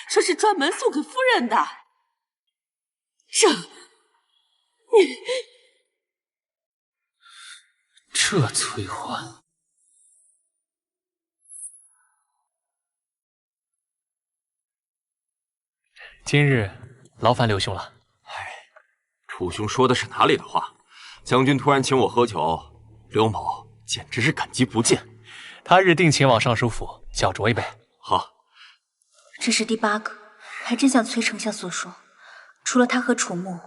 说是专门送给夫人的。这崔欢，今日劳烦刘兄了。楚兄说的是哪里的话？将军突然请我喝酒，刘某简直是感激不尽。他日定前往尚书府小酌一杯。好，这是第8个，还真像崔丞相所说，除了他和楚木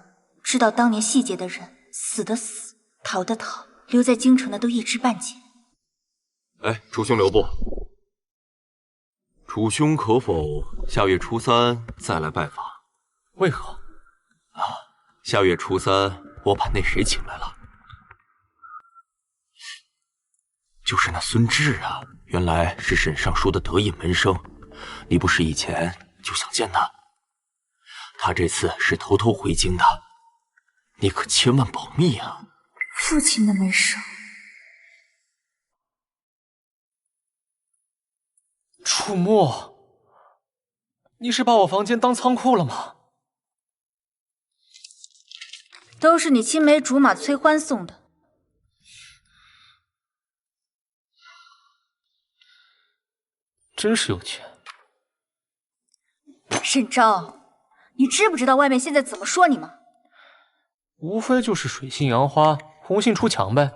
知道当年细节的人，死的死，逃的逃，留在京城的都一知半解。哎，楚兄留步。楚兄可否下月初3再来拜访？为何？下月初3我把那谁请来了，就是那孙志啊，原来是沈尚书的得意门生。你不是以前就想见他？他这次是偷偷回京的，你可千万保密啊！父亲的门生。楚墨，你是把我房间当仓库了吗？都是你青梅竹马崔欢送的。真是有钱。沈昭，你知不知道外面现在怎么说你吗？无非就是水性杨花，红杏出墙呗。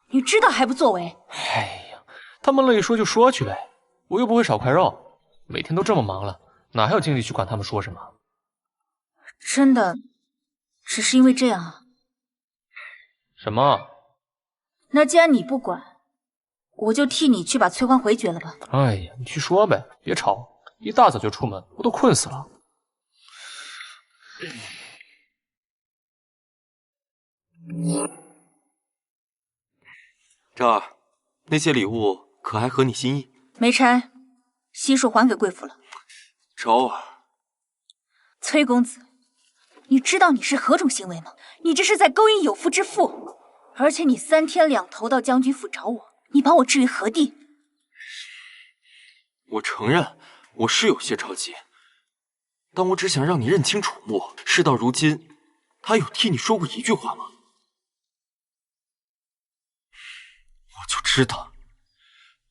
你知道还不作为？哎呀，他们乐意说就说去呗，我又不会少块肉，每天都这么忙了，哪还有精力去管他们说什么？真的，只是因为这样啊？什么？那既然你不管，我就替你去把崔欢回绝了吧。哎呀，你去说呗，别吵，一大早就出门，我都困死了。这儿，那些礼物可还合你心意？没拆，悉数还给贵府了。昭儿，崔公子，你知道你是何种行为吗？你这是在勾引有妇之夫，而且你3天2头到将军府找我，你把我置于何地？我承认我是有些着急，但我只想让你认清楚木。事到如今，他有替你说过一句话吗？我就知道，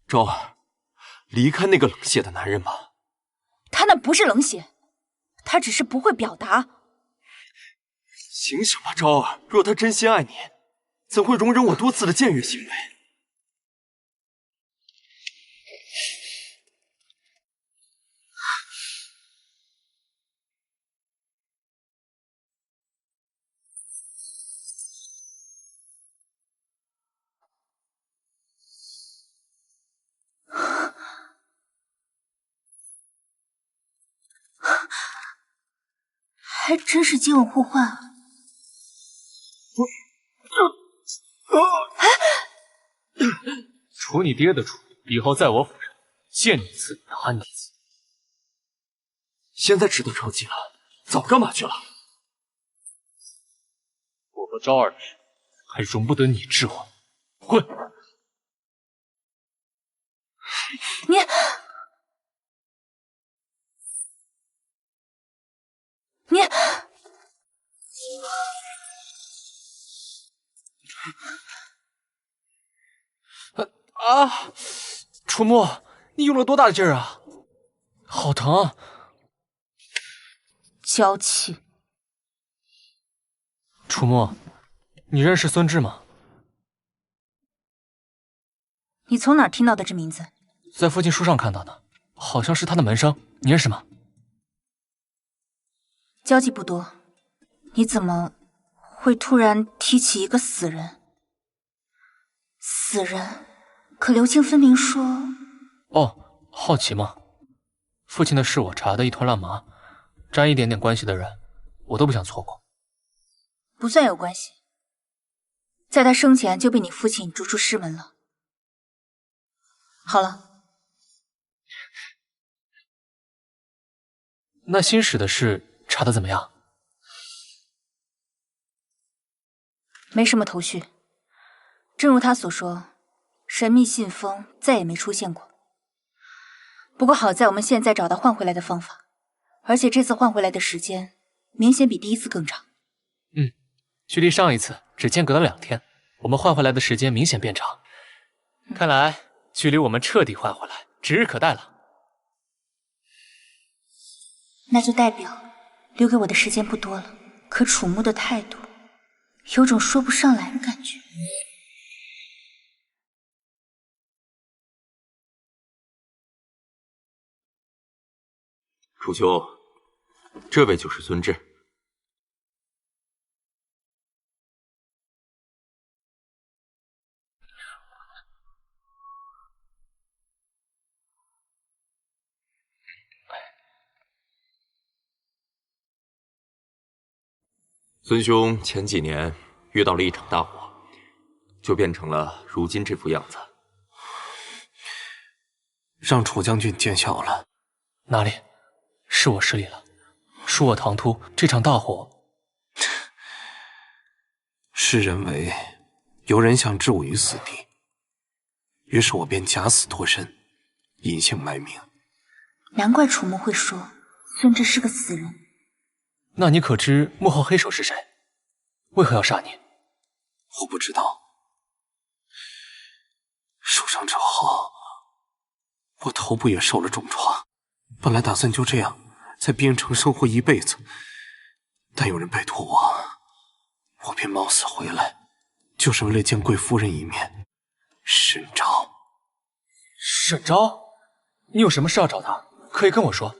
昭儿，离开那个冷血的男人吧。他那不是冷血，他只是不会表达。醒醒吧，昭儿！若他真心爱你，怎会容忍我多次的僭越行为？还真是接吻互换啊！处你爹的主，以后在我府上见你一次打你一次。现在知道着急了，早干嘛去了？我和昭儿的事，还容不得你治我。滚！你啊！楚木，你用了多大的劲儿啊？好疼啊！娇气。楚木，你认识孙志吗？你从哪儿听到的这名字？在附近书上看到的，好像是他的门生，你认识吗？交际不多，你怎么会突然提起一个死人？死人，可刘青分明说……哦，好奇吗？父亲的事我查得一团乱麻，沾一点点关系的人，我都不想错过。不算有关系，在他生前就被你父亲逐出师门了。好了，那新史的事查得怎么样？没什么头绪。正如他所说，神秘信封再也没出现过。不过好在我们现在找到换回来的方法，而且这次换回来的时间明显比第一次更长。距离上一次只间隔了2天，我们换回来的时间明显变长。看来距离我们彻底换回来指日可待了。那就代表留给我的时间不多了。可楚木的态度有种说不上来的感觉。楚秋，这位就是孙志。孙兄前几年遇到了一场大火，就变成了如今这副样子。让楚将军见笑了。哪里？是我失礼了。恕我唐突，这场大火是人为，有人想置我于死地，于是我便假死脱身，隐姓埋名。难怪楚木会说孙志是个死人。那你可知幕后黑手是谁？为何要杀你？我不知道。受伤之后，我头部也受了重创。本来打算就这样在边城生活一辈子，但有人拜托我便冒死回来，就是为了见贵夫人一面。沈昭。沈昭？你有什么事要找他？可以跟我说。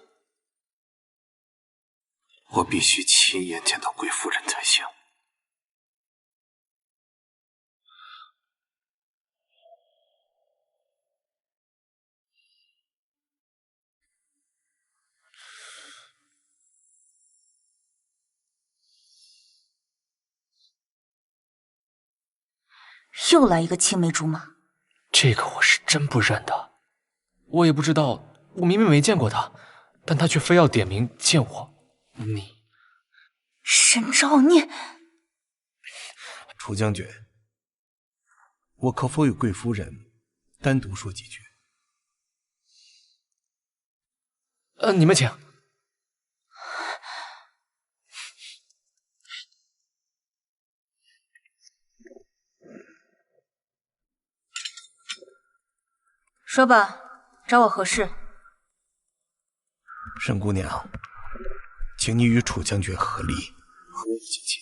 我必须亲眼见到贵夫人才行。又来一个青梅竹马。这个我是真不认得，我也不知道，我明明没见过他，但他却非要点名见我。你，沈昭，你……楚将军，我可否与贵夫人单独说几句？你们请。说吧，找我何事？沈姑娘，请你与楚将军合力，和我结亲。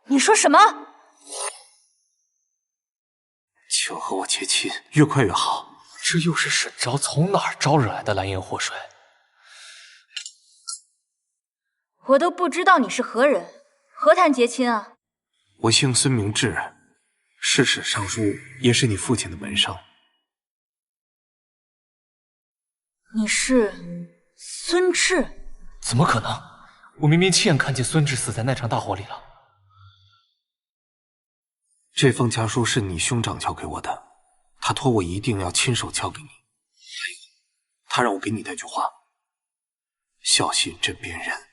你说什么？请和我结亲，越快越好。这又是沈昭从哪儿招惹来的蓝颜祸水？我都不知道你是何人，何谈结亲啊？我姓孙，名志，是史尚书，也是你父亲的门生。你是孙志？怎么可能？我明明亲眼看见孙志死在那场大火里了。这封家书是你兄长交给我的，他托我一定要亲手交给你。还有，他让我给你带句话：小心枕边人。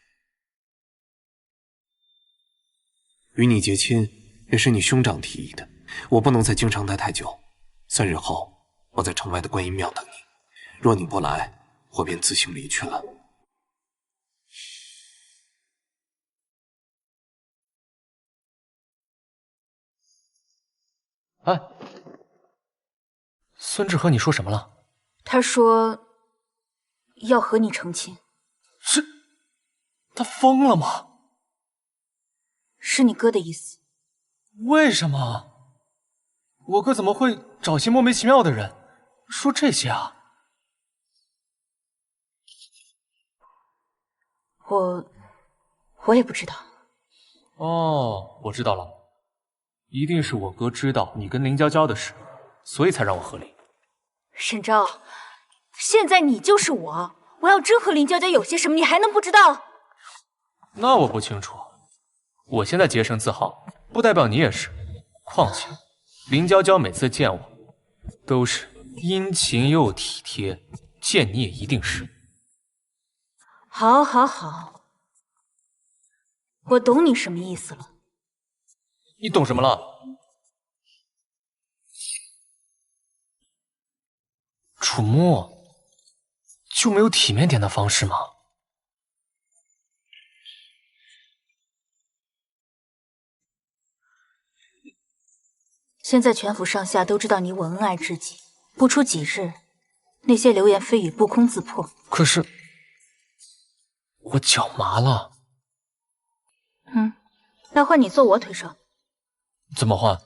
与你结亲也是你兄长提议的，我不能在京城待太久，3日后我在城外的观音庙等你。若你不来，我便自行离去了。哎，孙志和你说什么了？他说要和你成亲。是，他疯了吗？是你哥的意思。为什么？我哥怎么会找些莫名其妙的人说这些啊？我也不知道。哦，我知道了，一定是我哥知道你跟林娇娇的事，所以才让我和离。沈昭，现在你就是我，我要真和林娇娇有些什么，你还能不知道？那我不清楚，我现在洁身自好，不代表你也是。况且，林娇娇每次见我，都是殷勤又体贴，见你也一定是。好，好，好，我懂你什么意思了。你懂什么了？楚墨，就没有体面点的方式吗？现在全府上下都知道你我恩爱知己，不出几日，那些流言蜚语不攻自破。可是我脚麻了。那换你坐我腿上。怎么换？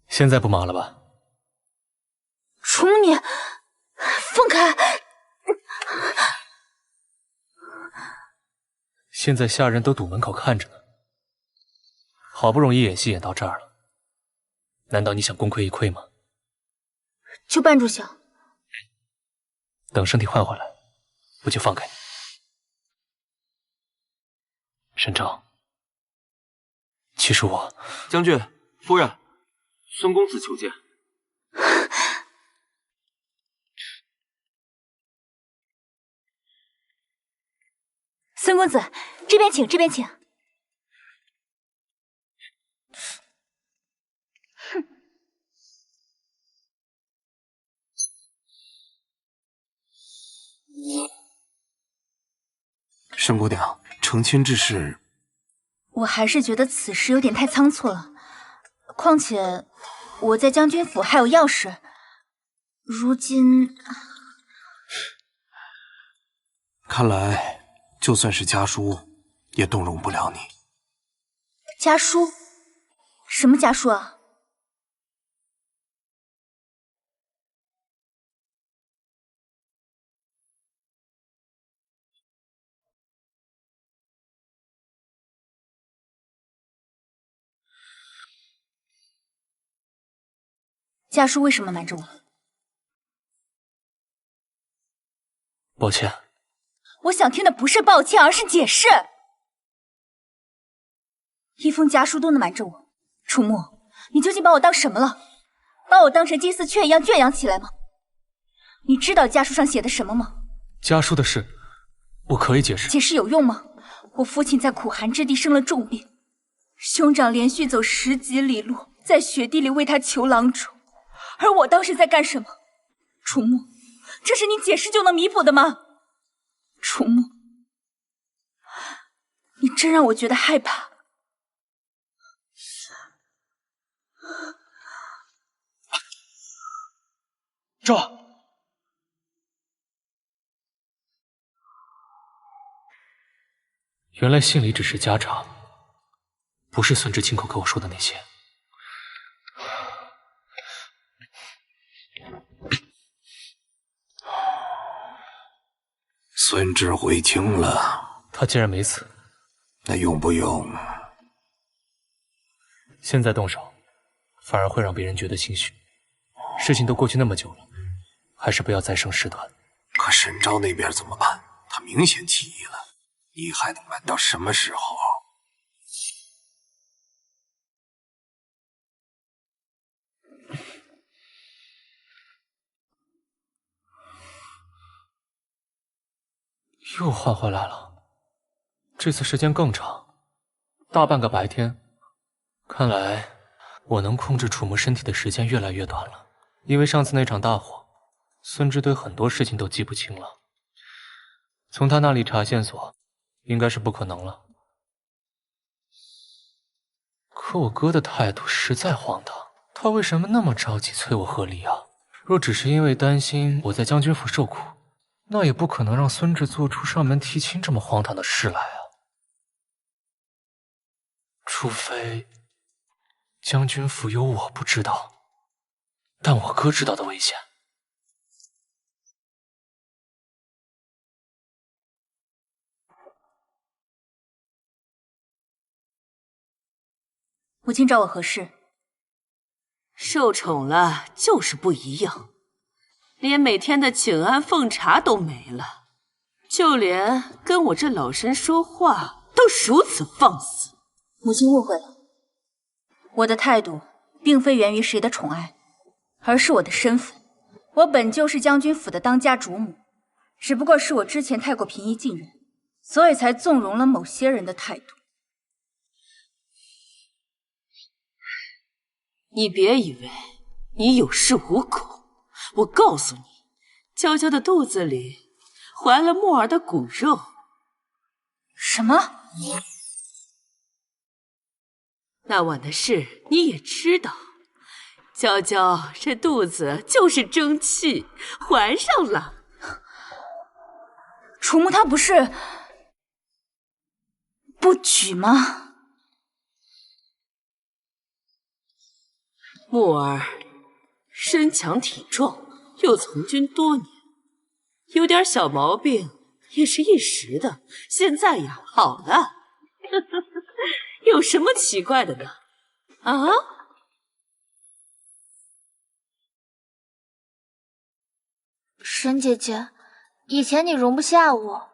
现在不麻了吧？楚母你，放开！现在下人都堵门口看着呢，好不容易演戏演到这儿了，难道你想功亏一篑吗？就扮住想。等身体换回来，我就放开你。沈昭，其实我……将军、夫人，孙公子求见。孙公子，这边请，这边请。沈姑娘，成亲之事，我还是觉得此事有点太仓促了。况且我在将军府还有要事，如今……看来就算是家书，也动容不了你。家书？什么家书啊？家书为什么瞒着我？抱歉。我想听的不是抱歉，而是解释。一封家书都能瞒着我，楚墨，你究竟把我当什么了？把我当成金丝雀一样圈养起来吗？你知道家书上写的什么吗？家书的事，我可以解释。解释有用吗？我父亲在苦寒之地生了重病，兄长连续走10几里路，在雪地里为他求郎主。而我当时在干什么？楚墨，这是你解释就能弥补的吗？楚墨，你真让我觉得害怕。这，原来信里只是家常，不是孙志亲口跟我说的那些。孙志悔青了，他既然没死，那用不用？现在动手，反而会让别人觉得心虚。事情都过去那么久了，还是不要再生事端。可沈昭那边怎么办？他明显起疑了，你还能瞒到什么时候？又换回来了，这次时间更长，大半个白天。看来我能控制楚墨身体的时间越来越短了。因为上次那场大火，孙志对很多事情都记不清了。从他那里查线索，应该是不可能了。可我哥的态度实在荒唐，他为什么那么着急催我和离啊？若只是因为担心我在将军府受苦，那也不可能让孙志做出上门提亲这么荒唐的事来啊。除非将军府有我不知道但我哥知道的危险。母亲找我何事？受宠了就是不一样，连每天的请安奉茶都没了，就连跟我这老身说话都如此放肆。母亲误会了，我的态度并非源于谁的宠爱，而是我的身份。我本就是将军府的当家主母，只不过是我之前太过平易近人，所以才纵容了某些人的态度。你别以为你有恃无恐，我告诉你，娇娇的肚子里怀了木儿的骨肉。什么？那晚的事你也知道，娇娇这肚子就是争气，怀上了。楚木他不是不举吗？木儿身强体壮，又从军多年，有点小毛病也是一时的，现在呀好了。有什么奇怪的呢？啊？沈姐姐，以前你容不下我，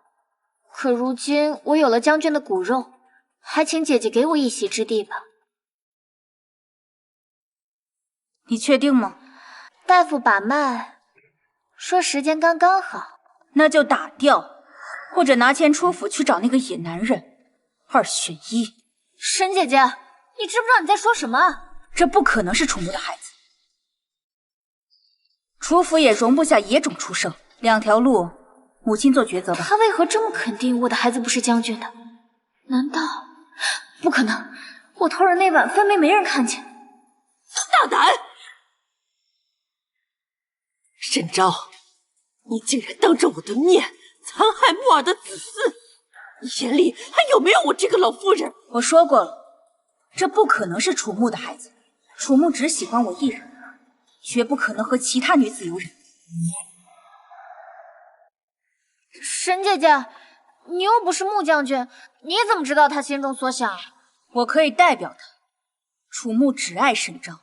可如今我有了将军的骨肉，还请姐姐给我一席之地吧。你确定吗？大夫把脉说时间刚刚好。那就打掉，或者拿钱出府去找那个野男人，2选1。沈姐姐，你知不知道你在说什么？这不可能是楚木的孩子，楚府也容不下野种出生。2条路，母亲做抉择吧。他为何这么肯定我的孩子不是将军的？难道不可能？我偷人那晚分明没人看见。大胆！沈昭，你竟然当着我的面残害木儿的子嗣，你眼里还有没有我这个老夫人？我说过了，这不可能是楚木的孩子。楚木只喜欢我一人，绝不可能和其他女子有染。沈姐姐，你又不是穆将军，你怎么知道他心中所想？我可以代表他。楚木只爱沈昭，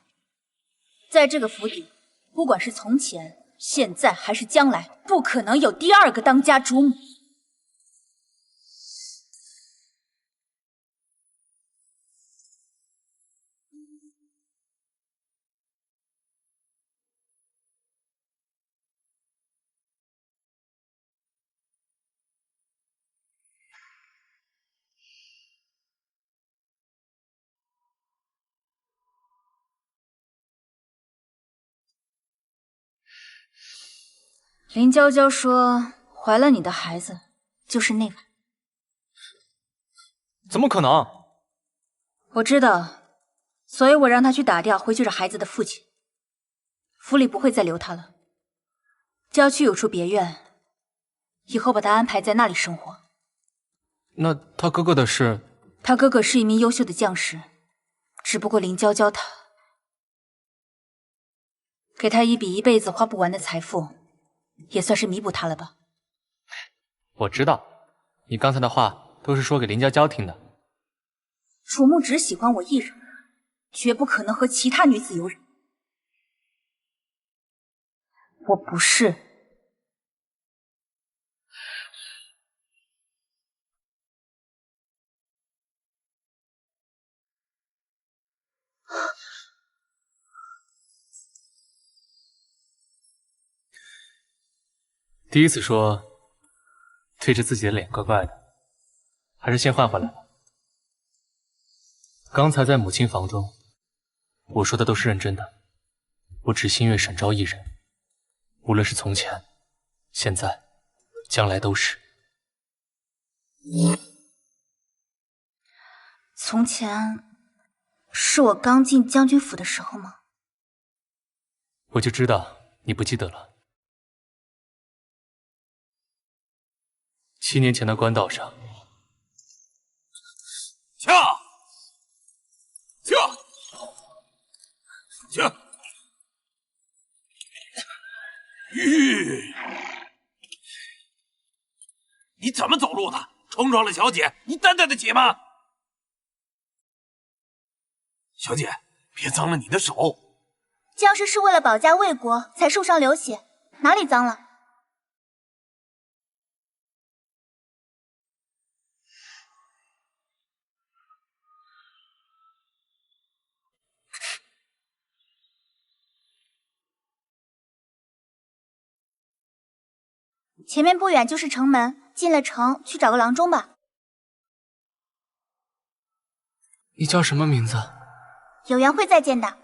在这个府邸，不管是从前、现在还是将来，不可能有第2个当家主母。林娇娇说怀了你的孩子，就是那晚。怎么可能？我知道，所以我让她去打掉回去找孩子的父亲。府里不会再留她了，郊区有处别院，以后把她安排在那里生活。那他哥哥的事？他哥哥是一名优秀的将士，只不过林娇娇她给他一笔一辈子花不完的财富，也算是弥补他了吧。我知道，你刚才的话都是说给林娇娇听的。楚木只喜欢我一人，绝不可能和其他女子有染。我不是。第一次说对着自己的脸怪怪的，还是先换回来吧。刚才在母亲房中，我说的都是认真的，我只心悦沈昭一人，无论是从前、现在、将来都是。从前是我刚进将军府的时候吗？我就知道你不记得了。7年前的官道上，驾！驾！驾！你怎么走路的？冲撞了小姐，你担待得起吗？小姐，别脏了你的手。将士是为了保家卫国才受伤流血，哪里脏了？前面不远就是城门，进了城去找个郎中吧。你叫什么名字？有缘会再见的。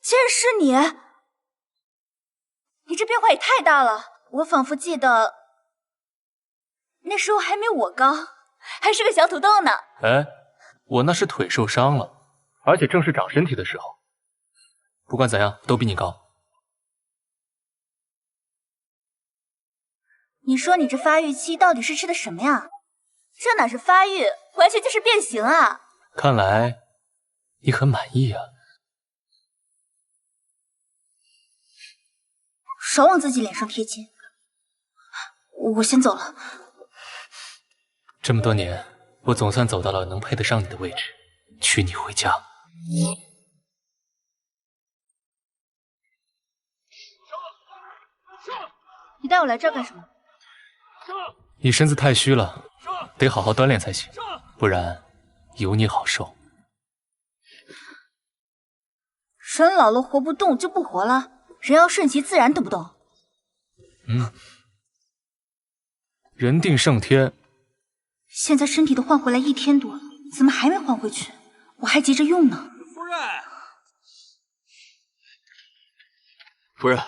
竟然是你！你这变化也太大了，我仿佛记得那时候还没我高，还是个小土豆呢。哎，我那是腿受伤了，而且正是长身体的时候。不管怎样，都比你高。你说你这发育期到底是吃的什么呀？这哪是发育，完全就是变形啊！看来你很满意啊。少往自己脸上贴金。我先走了。这么多年，我总算走到了能配得上你的位置，娶你回家。你带我来这儿干什么？你身子太虚了，得好好锻炼才行，不然有你好受。人老了活不动就不活了，人要顺其自然，懂不懂？人定胜天。现在身体都换回来1天多了，怎么还没换回去？我还急着用呢。夫人，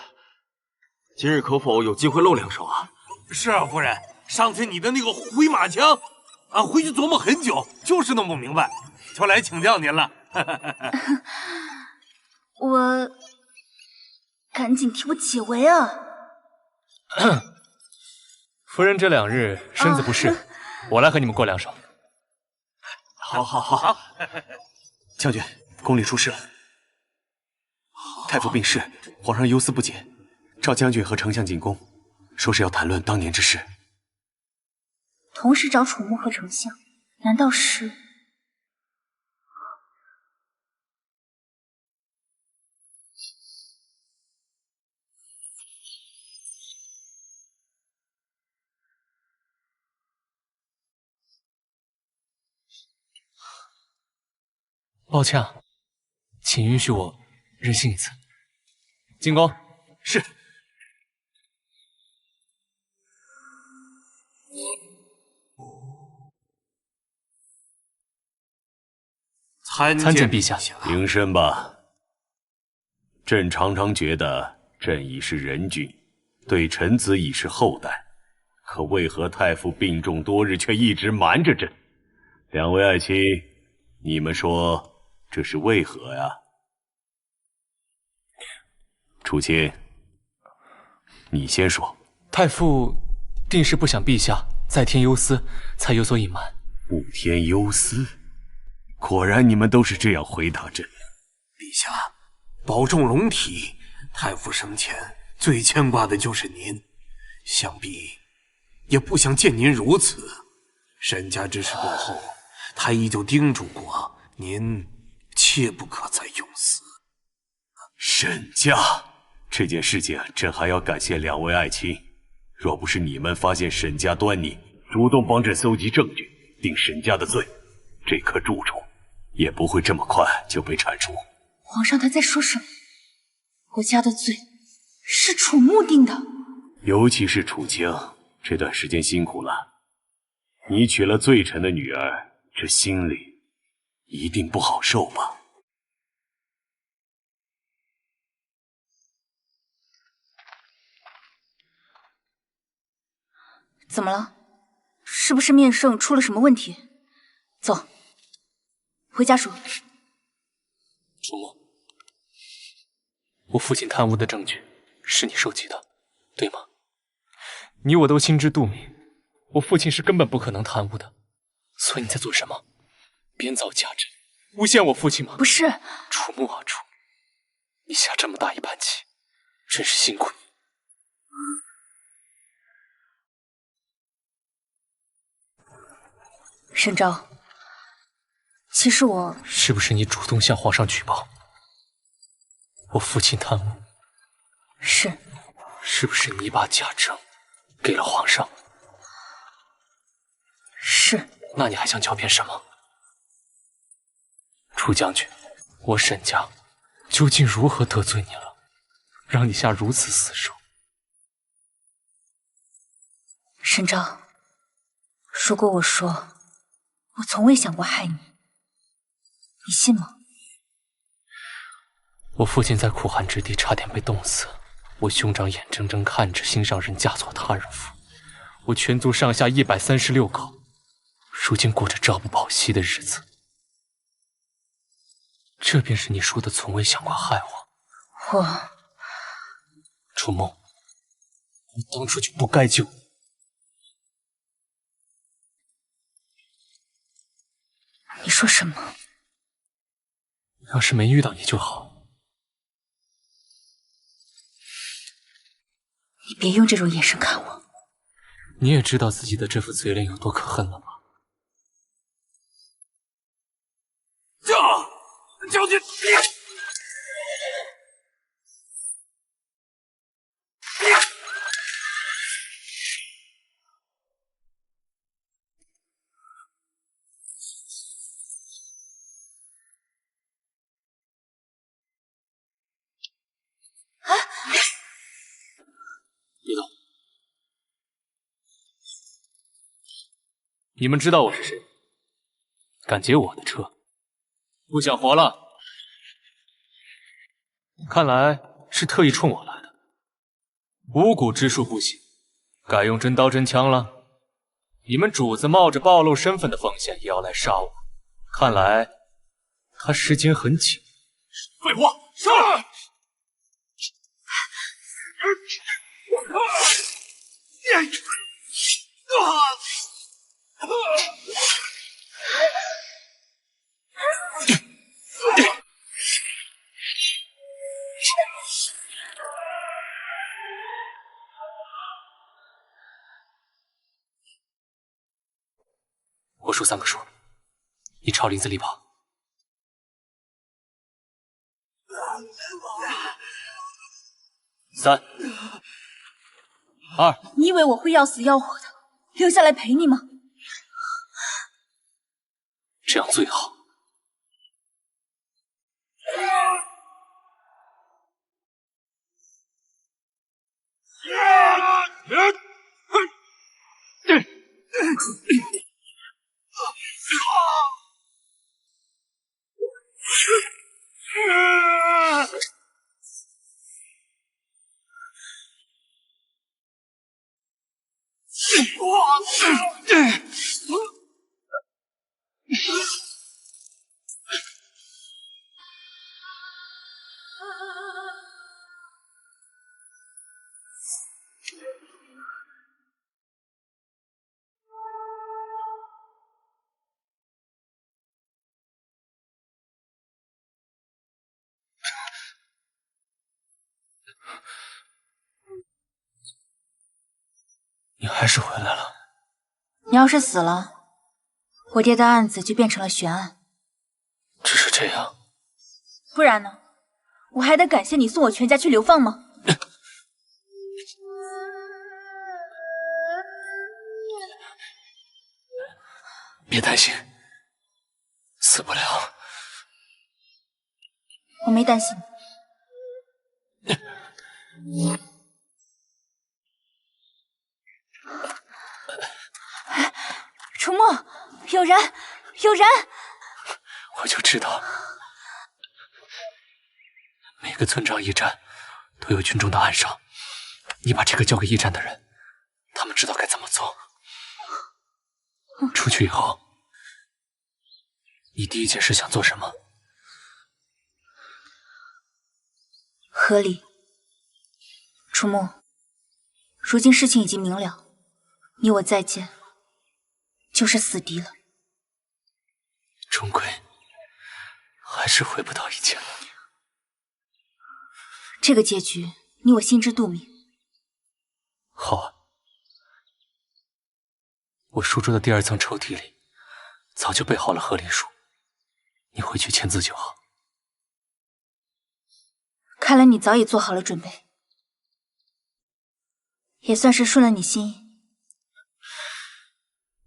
今日可否有机会露两手啊？是啊，夫人，上次你的那个回马枪，俺回去琢磨很久，就是弄不明白，就来请教您了。我赶紧替我解围啊！夫人这2日身子不适，我来和你们过两手。好。将军，宫里出事了，太傅病逝，皇上忧思不解，召将军和丞相进宫，说是要谈论当年之事。同时找楚牧和丞相，难道是？抱歉啊，请允许我任性一次。进宫。是。参见陛下。平身吧。朕常常觉得朕已是人君，对臣子已是后代，可为何太傅病重多日却一直瞒着朕？两位爱卿，你们说这是为何呀？楚卿，你先说。太傅定是不想陛下再添忧思，才有所隐瞒。不添忧思，果然你们都是这样回答朕。陛下，保重龙体。太傅生前最牵挂的就是您，想必也不想见您如此。沈家之事过后，太医就叮嘱过您，切不可再用死。沈家这件事情，朕还要感谢两位爱卿。若不是你们发现沈家端倪，主动帮朕搜集证据，定沈家的罪，这棵住处也不会这么快就被铲除。皇上他在说什么？我家的罪是楚牧定的，尤其是楚清，这段时间辛苦了。你娶了罪臣的女儿，这心里一定不好受吧？怎么了？是不是面圣出了什么问题？走，回家说。楚牧，我父亲贪污的证据是你收集的，对吗？你我都心知肚明，我父亲是根本不可能贪污的。所以你在做什么？编造假证，诬陷我父亲吗？不是，楚木啊楚，你下这么大一盘棋，真是辛苦你。沈昭，其实我……是不是你主动向皇上举报我父亲贪污？是。是不是你把假证给了皇上？是。那你还想狡辩什么？楚将军，我沈家究竟如何得罪你了，让你下如此死手？沈昭，如果我说我从未想过害你，你信吗？我父亲在苦寒之地差点被冻死，我兄长眼睁睁看着心上人嫁错他人妇，我全族上下136口，如今过着朝不保夕的日子。这便是你说的从未想过害我。我……楚梦，我当初就不该救你。你说什么？要是没遇到你就好。你别用这种眼神看我。你也知道自己的这副嘴脸有多可恨了吧？将军，别动！你们知道我是谁？敢劫我的车，不想活了？看来是特意冲我来的。五谷之术不行，改用真刀真枪了。你们主子冒着暴露身份的风险也要来杀我，看来他时间很紧。废话，上来！我数3个数，你朝林子里跑。3、2。你以为我会要死要活的留下来陪你吗？这样最好。你还是回来了。你要是死了，我爹的案子就变成了悬案。只是这样，不然呢？我还得感谢你送我全家去流放吗？别担心，死不了。我没担心。楚墨，有人，有人！我就知道，每个村庄驿站都有军中的暗哨，你把这个交给驿站的人，他们知道该怎么做。出去以后，你第一件事想做什么？合理。楚墨，如今事情已经明了，你我再见，就是死敌了。终归还是回不到以前了。这个结局，你我心知肚明。好啊，我书桌的第2层抽屉里早就备好了和离书，你回去签字就好。看来你早已做好了准备，也算是顺了你心意。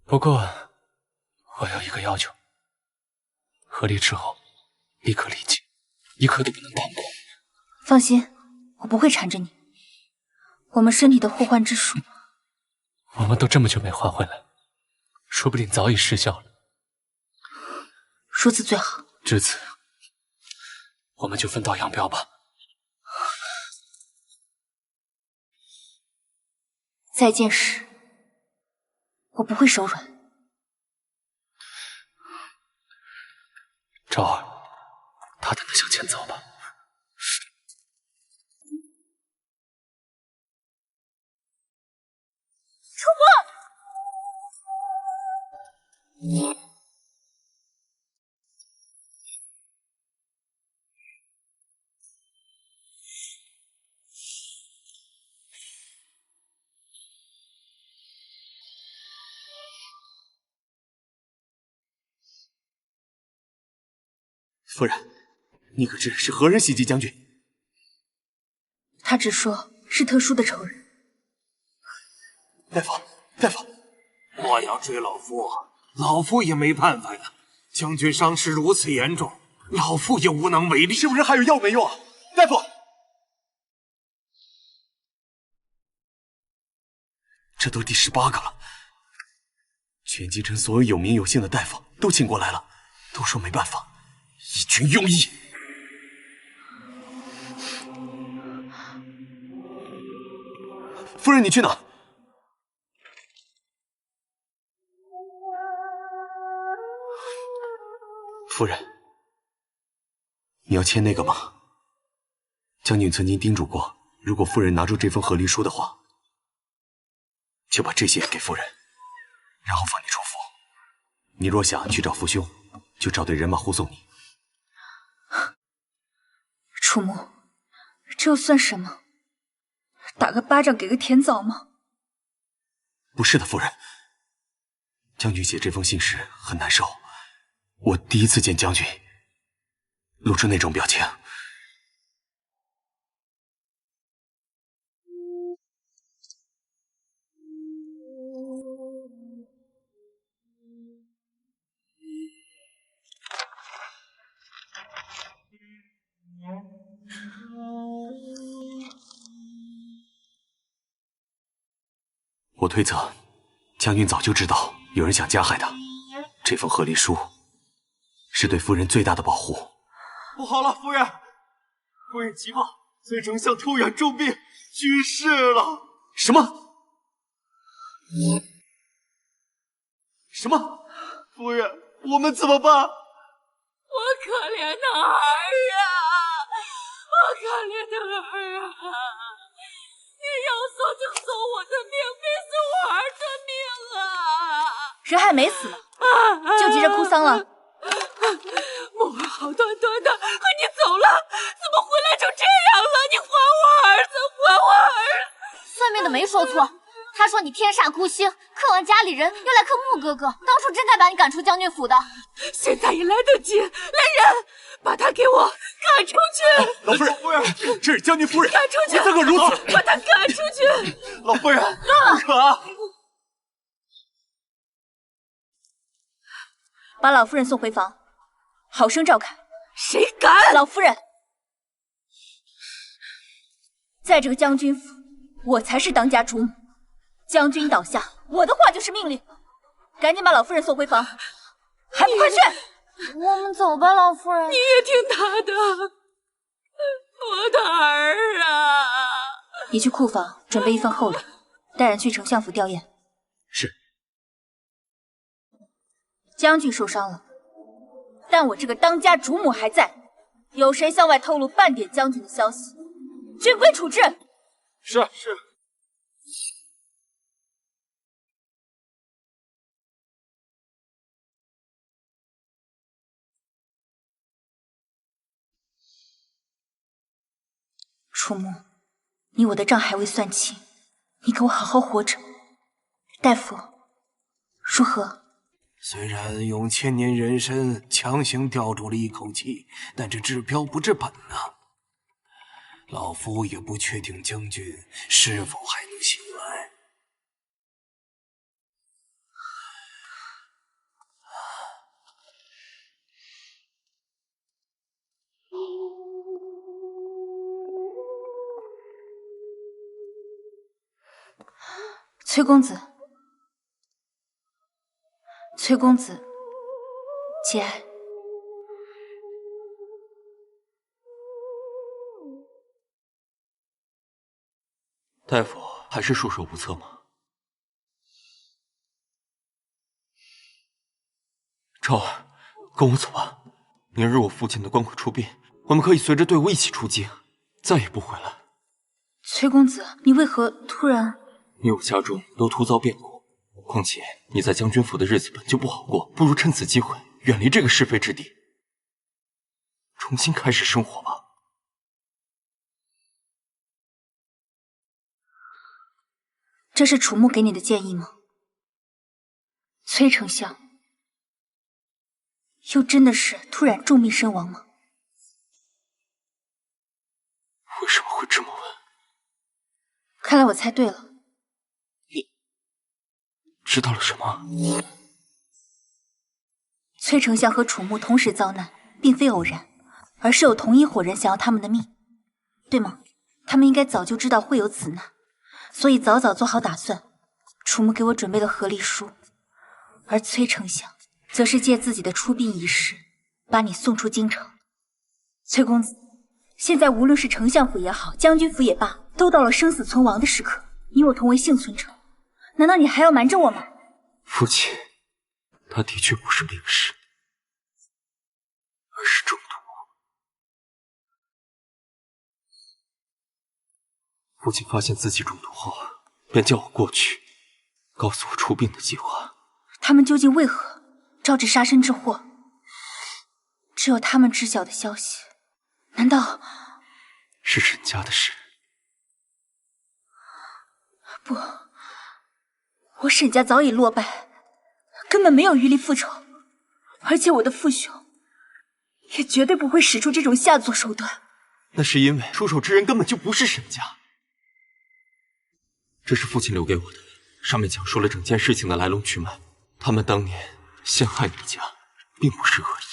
不过，我有一个要求：和离之后，立刻离境，一刻都不能耽搁。放心，我不会缠着你。我们身体的互换之术，我们都这么久没换回来，说不定早已失效了。如此最好。至此，我们就分道扬镳吧。再见时，我不会手软。昭儿，大胆的向前走吧。楚母，夫人，你可知是何人袭击将军？他只说是特殊的仇人。大夫，大夫，莫要追老夫，老夫也没办法呀。将军伤势如此严重，老夫也无能为力。是不是还有药没用啊？大夫，这都第18个了，全京城所有有名有姓的大夫都请过来了，都说没办法。一群庸医！夫人，你去哪？夫人，你要签那个吗？将军曾经叮嘱过，如果夫人拿出这封和离书的话，就把这些给夫人，然后放你出府。你若想去找父兄，就找队人马护送你。楚母，这又算什么？打个巴掌给个甜枣吗？不是的，夫人。将军写这封信时很难受，我第一次见将军露出那种表情。我推测，将军早就知道有人想加害他。这封和离书是对夫人最大的保护。不好了，夫人！夫人急报，崔丞相突然重病，去世了。什么？什么？夫人，我们怎么办？我可怜的儿啊！我可怜的儿啊！你要送就送我的命，别送我儿的命啊！人还没死呢，就急着哭丧了。梦儿好端端的和你走了，怎么回来成这样了？你还我儿子，还我儿子！算命的没说错，他说你天煞孤星，克完家里人，又来克穆哥哥，当初真该把你赶出将军府的。现在也来得及，来人，把他给我赶出去！老夫人，夫人，这是将军夫人，赶出去！你怎可如此？把他赶出去！老夫人，不可啊！把老夫人送回房，好生照看。谁敢？老夫人，在这个将军府，我才是当家主母。将军倒下，我的话就是命令。赶紧把老夫人送回房，还不快去！我们走吧，老夫人。你也听他的，我的儿啊！你去库房准备一份厚礼，带人去丞相府吊唁。是。将军受伤了，但我这个当家主母还在。有谁向外透露半点将军的消息，军规处置。是。楚木，你我的账还未算清，你给我好好活着。大夫，如何？虽然用千年人参强行吊住了一口气，但这治标不治本呐。老夫也不确定将军是否还能醒来。崔公子，崔公子，节哀。大夫还是束手无策吗？昭儿，跟我走吧。明日我父亲的官会出殡，我们可以随着队伍一起出京，再也不回来。崔公子，你为何突然？你我家中都突遭变故，况且你在将军府的日子本就不好过，不如趁此机会远离这个是非之地，重新开始生活吧。这是楚木给你的建议吗？崔丞相，又真的是突然重病身亡吗？为什么会这么问？看来我猜对了。知道了什么？崔丞相和楚木同时遭难，并非偶然，而是有同一伙人想要他们的命，对吗？他们应该早就知道会有此难，所以早早做好打算。楚木给我准备了和离书，而崔丞相则是借自己的出殡仪式，把你送出京城。崔公子，现在无论是丞相府也好，将军府也罢，都到了生死存亡的时刻，你我同为幸存者。难道你还要瞒着我吗？父亲，他的确不是病逝，而是中毒。父亲发现自己中毒后，便叫我过去，告诉我出殡的计划。他们究竟为何招致杀身之祸？只有他们知晓的消息。难道是沈家的事？不。我沈家早已落败，根本没有余力复仇，而且我的父兄也绝对不会使出这种下作手段。那是因为出手之人根本就不是沈家。这是父亲留给我的，上面讲述了整件事情的来龙去脉。他们当年陷害你家，并不是恶意。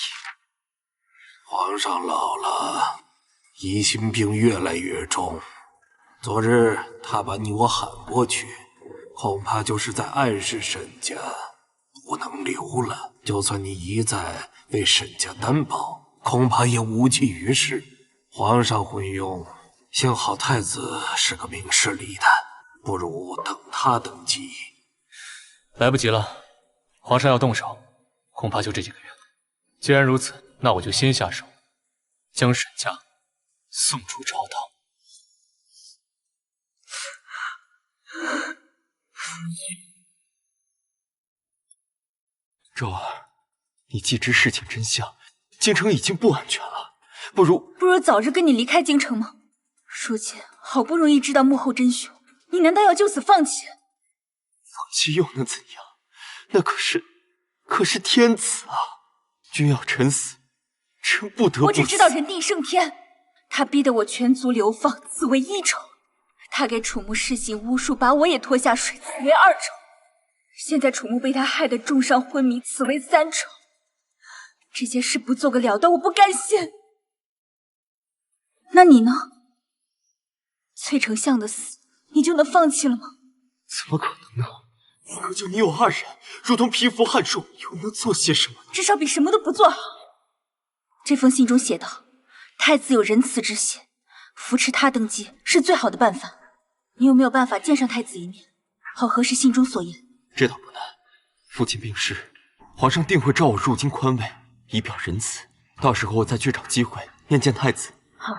皇上老了，疑心病越来越重。昨日他把你我喊过去，恐怕就是在暗示沈家不能留了。就算你一再为沈家担保，恐怕也无济于事。皇上会用，幸好太子是个明事理的，不如等他登基。来不及了，皇上要动手，恐怕就这几个月。既然如此，那我就先下手，将沈家送出朝堂。昭儿，你既知事情真相，京城已经不安全了，不如早日跟你离开京城吗？如今好不容易知道幕后真凶，你难道要就此放弃？放弃又能怎样？那可是天子啊！君要臣死，臣不得不死。我只知道人定胜天，他逼得我全族流放，此为一仇；他给楚木施行巫术，把我也拖下水，此为二仇。现在楚木被他害得重伤昏迷，此为三仇。这件事不做个了断，我不甘心。那你呢？崔丞相的死，你就能放弃了吗？怎么可能呢？可就你我二人，如同蚍蜉撼树，又能做些什么呢？至少比什么都不做好。这封信中写道，太子有仁慈之心，扶持他登基是最好的办法。你有没有办法见上太子一面，好核实信中所言？这倒不难。父亲病逝，皇上定会召我入京宽慰，以表仁慈。到时候我再去找机会面见太子。好，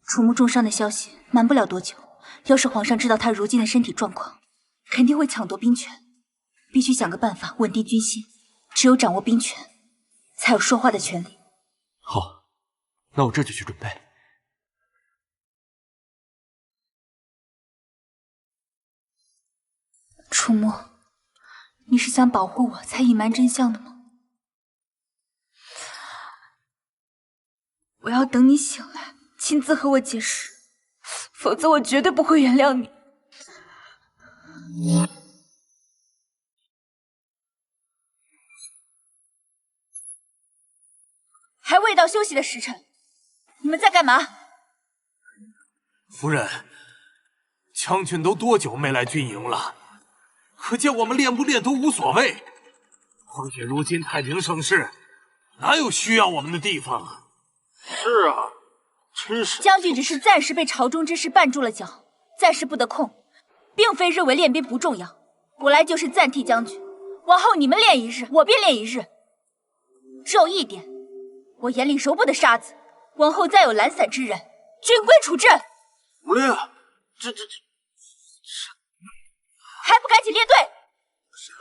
楚木重伤的消息瞒不了多久。要是皇上知道他如今的身体状况，肯定会抢夺兵权。必须想个办法稳定军心。只有掌握兵权，才有说话的权利。好，那我这就去准备。楚墨，你是想保护我才隐瞒真相的吗？我要等你醒来，亲自和我解释，否则我绝对不会原谅你。还未到休息的时辰，你们在干嘛？夫人，将军都多久没来军营了？可见我们练不练都无所谓。况且如今太平盛世，哪有需要我们的地方啊？是啊，真是。将军只是暂时被朝中之事绊住了脚，暂时不得空，并非认为练兵不重要。我来就是暂替将军，往后你们练一日，我便练一日。只有一点，我眼里揉不得沙子，往后再有懒散之人，军规处置。武烈，这还不赶紧列队！是，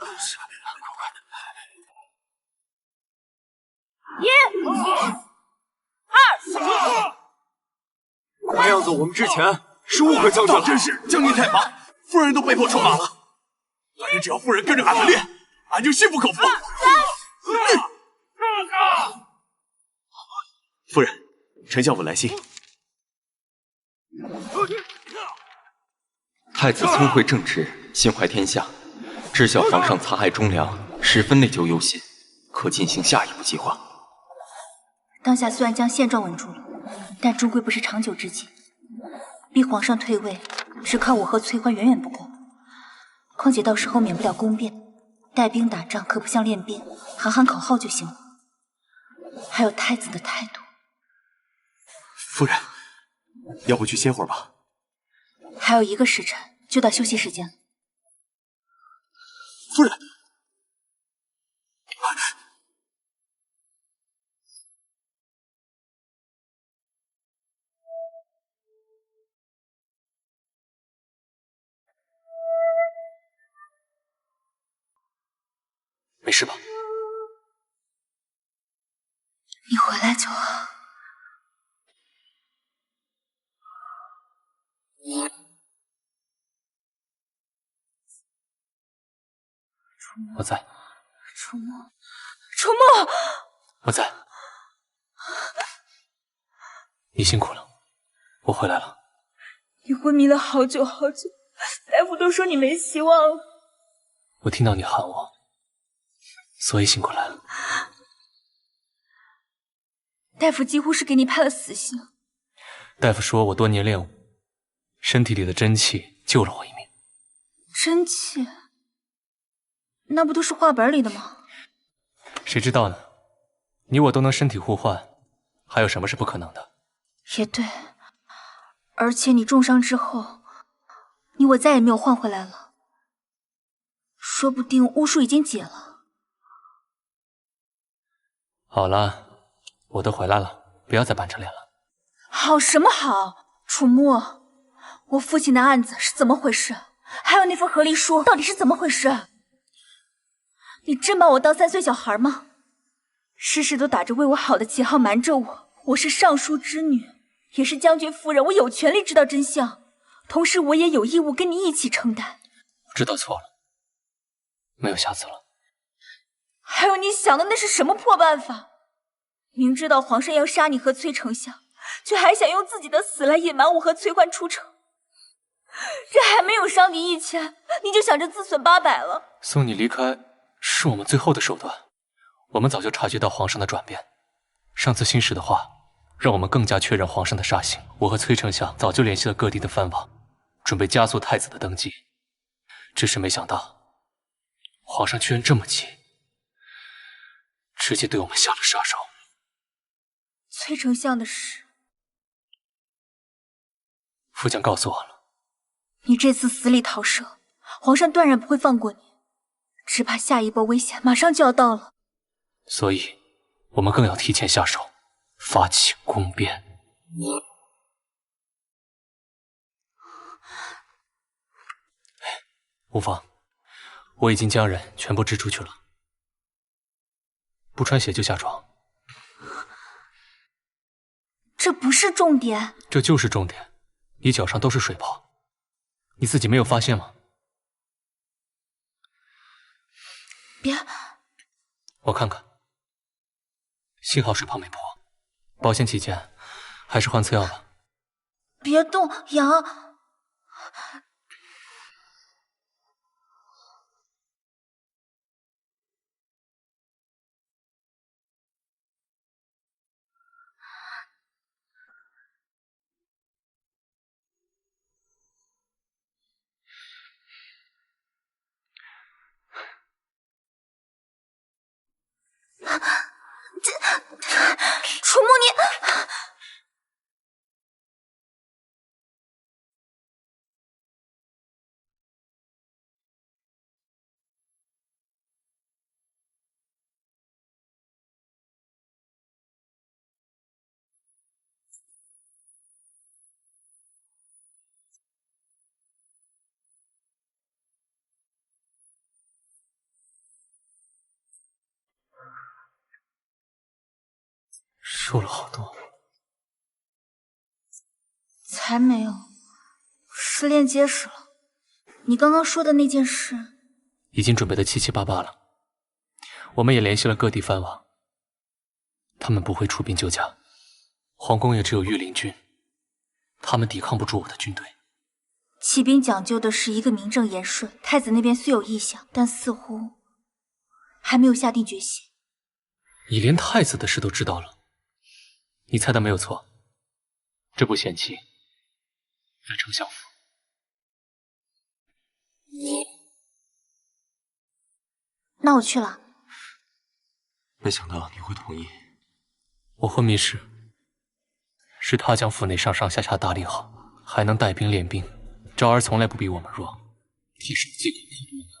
看样子我们之前是误会将军了。真是将军太忙，夫人都被迫出马了。但是只要夫人跟着俺们练，俺就心服口服。夫人，丞相府来信。太子聪慧正直，心怀天下，知晓皇上残害忠良，十分内疚忧心，可进行下一步计划。当下虽然将现状稳住了，但终归不是长久之计。逼皇上退位，只靠我和崔欢远远不够。况且到时候免不了宫变，带兵打仗可不像练兵，喊喊口号就行了。还有太子的态度。夫人，要不去歇会儿吧？还有1个时辰就到休息时间了。夫人，没事吧？你回来就好。我在。楚墨，楚墨，我在。你辛苦了，我回来了。你昏迷了好久好久，大夫都说你没希望了。我听到你喊我，所以醒过来了。大夫几乎是给你判了死刑。大夫说我多年练武，身体里的真气救了我一命。真气？那不都是话本里的吗？谁知道呢？你我都能身体互换，还有什么是不可能的？也对，而且你重伤之后，你我再也没有换回来了，说不定巫术已经解了。好了，我都回来了，不要再板着脸了。好什么好？楚墨，我父亲的案子是怎么回事？还有那份和离书到底是怎么回事？你真把我当3岁小孩吗？事事都打着为我好的旗号瞒着我。我是尚书之女，也是将军夫人，我有权利知道真相，同时我也有义务跟你一起承担。我知道错了，没有下次了。还有你想的那是什么破办法？明知道皇上要杀你和崔丞相，却还想用自己的死来隐瞒我和崔欢出城。这还没有伤敌1000，你就想着自损800了。送你离开是我们最后的手段。我们早就察觉到皇上的转变，上次新使的话让我们更加确认皇上的杀心。我和崔丞相早就联系了各地的藩王，准备加速太子的登基，只是没想到皇上居然这么急，直接对我们下了杀手。崔丞相的事，副将告诉我了，你这次死里逃生，皇上断然不会放过你，只怕下一波危险马上就要到了。所以我们更要提前下手，发起宫变。无妨，我已经将人全部支出去了，不穿鞋就下床。这不是重点。这就是重点，你脚上都是水泡，你自己没有发现吗？别，我看看，幸好水泡没破，保险起见，还是换次药吧。别动，痒。楚木，你瘦了好多。才没有，失恋结实了。你刚刚说的那件事，已经准备的七七八八了。我们也联系了各地藩王，他们不会出兵救驾。皇宫也只有御林军，他们抵抗不住我的军队。起兵讲究的是一个名正言顺。太子那边虽有意向，但似乎还没有下定决心。你连太子的事都知道了，你猜的没有错。这部险棋在丞相府。那我去了。没想到你会同意。我昏迷时，是他将府内上上下下打理好，还能带兵练兵。昭儿从来不比我们弱，替手借口太多了。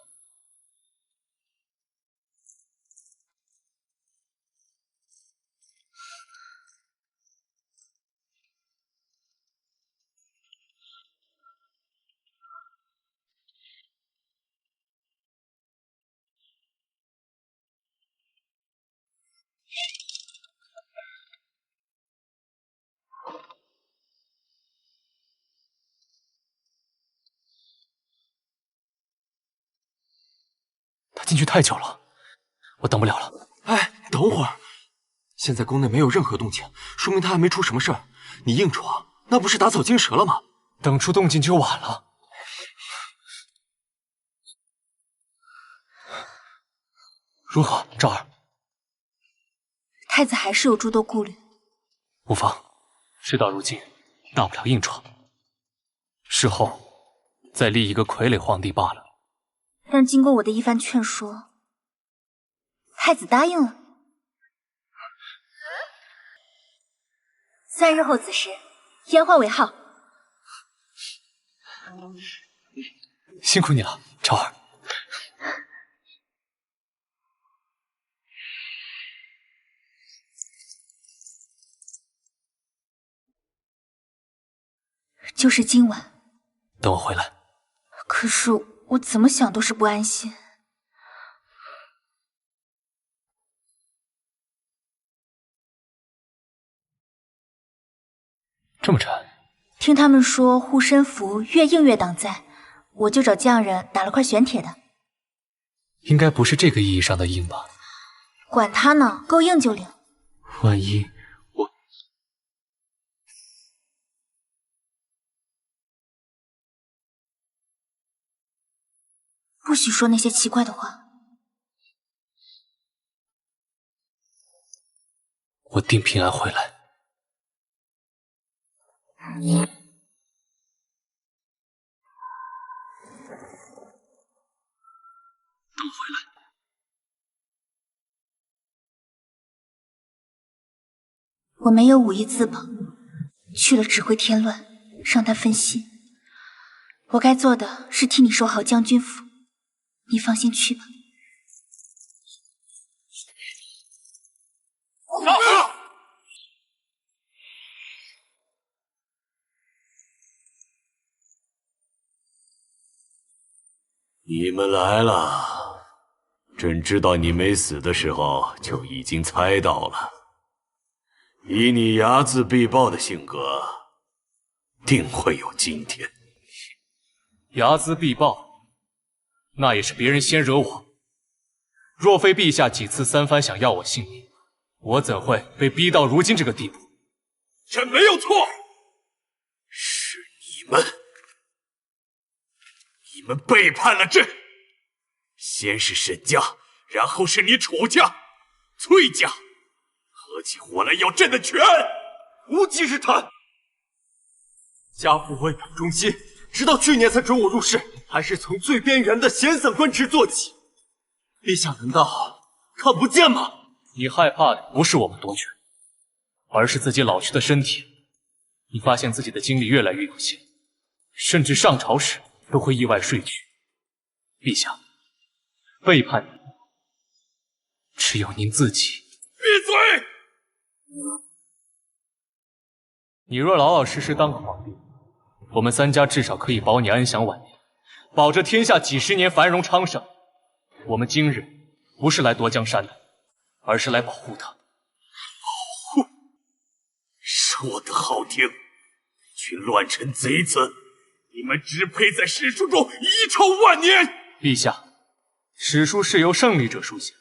他进去太久了，我等不了了。哎，等会儿，现在宫内没有任何动静，说明他还没出什么事儿。你硬闯，那不是打草惊蛇了吗？等出动静就晚了。如何，昭儿？太子还是有诸多顾虑。无妨，事到如今，大不了硬闯，事后再立一个傀儡皇帝罢了。但经过我的一番劝说，太子答应了。3日后子时，烟花为号。辛苦你了，昭儿。就是今晚。等我回来。可是我怎么想都是不安心。这么沉？听他们说护身符越硬越挡灾，我就找匠人打了块玄铁的。应该不是这个意义上的硬吧？管他呢，够硬就灵。万一我……不许说那些奇怪的话。我定平安回来。等我回来。我没有武艺自保，去了只会添乱，让他分心。我该做的是替你守好将军府，你放心去吧。你们来了，朕知道你没死的时候就已经猜到了。以你睚眦必报的性格，定会有今天。睚眦必报，那也是别人先惹我，若非陛下几次三番想要我性命，我怎会被逼到如今这个地步？朕没有错，是你们背叛了朕。先是沈家，然后是你楚家、崔家，合起伙来要朕的权，无稽之谈。家父为表忠心，直到去年才准我入仕，还是从最边缘的闲散官职做起。陛下难道看不见吗？你害怕的不是我们夺权，而是自己老去的身体。你发现自己的精力越来越有限，甚至上朝时都会意外睡去。陛下，背叛你，只有您自己。闭嘴！你若老老实实当个皇帝，我们三家至少可以保你安享晚年，保着天下几十年繁荣昌盛。我们今日不是来夺江山的，而是来保护它。保护？说得好听！群乱臣贼子，你们只配在史书中遗臭万年。陛下，史书是由胜利者书写的，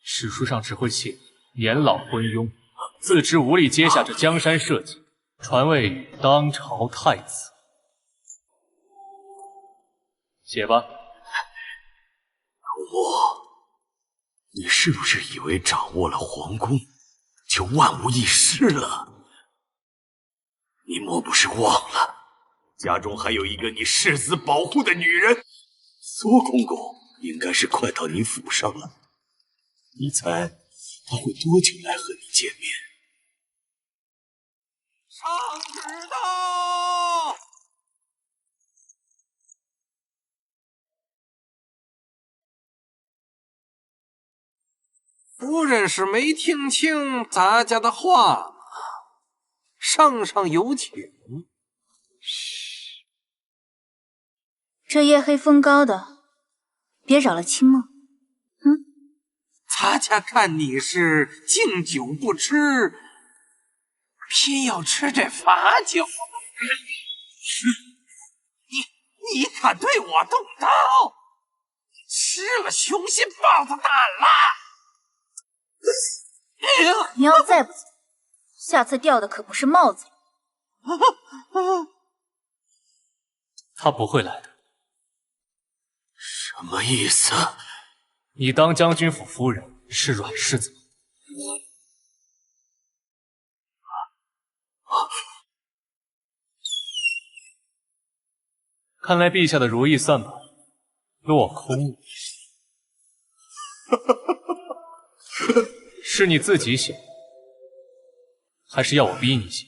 史书上只会写年老昏庸，自知无力接下这江山社稷，传位于当朝太子。写吧。你是不是以为掌握了皇宫就万无一失了？你莫不是忘了，家中还有一个你誓死保护的女人？苏公公应该是快到你府上了，你猜他会多久来和你见面？上旨到！夫人是没听清咱家的话吗？圣上有请。嘘，这夜黑风高的，别扰了清梦。咱家看你是敬酒不吃，偏要吃这罚酒。你敢对我动刀？吃了雄心豹子胆了！你要再不走，下次掉的可不是帽子。他不会来的。什么意思？你当将军府夫人是软柿子吗？看来陛下的如意算盘落空了。是你自己写，还是要我逼你写？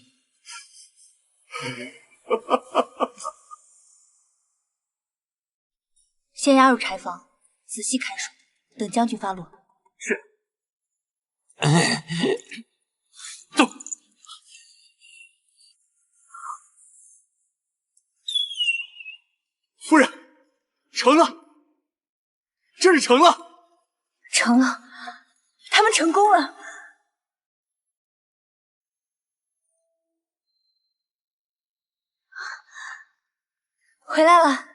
先押入柴房，仔细看守，等将军发落。是。走。夫人，成了，真是成了，成了，他们成功了。回来了。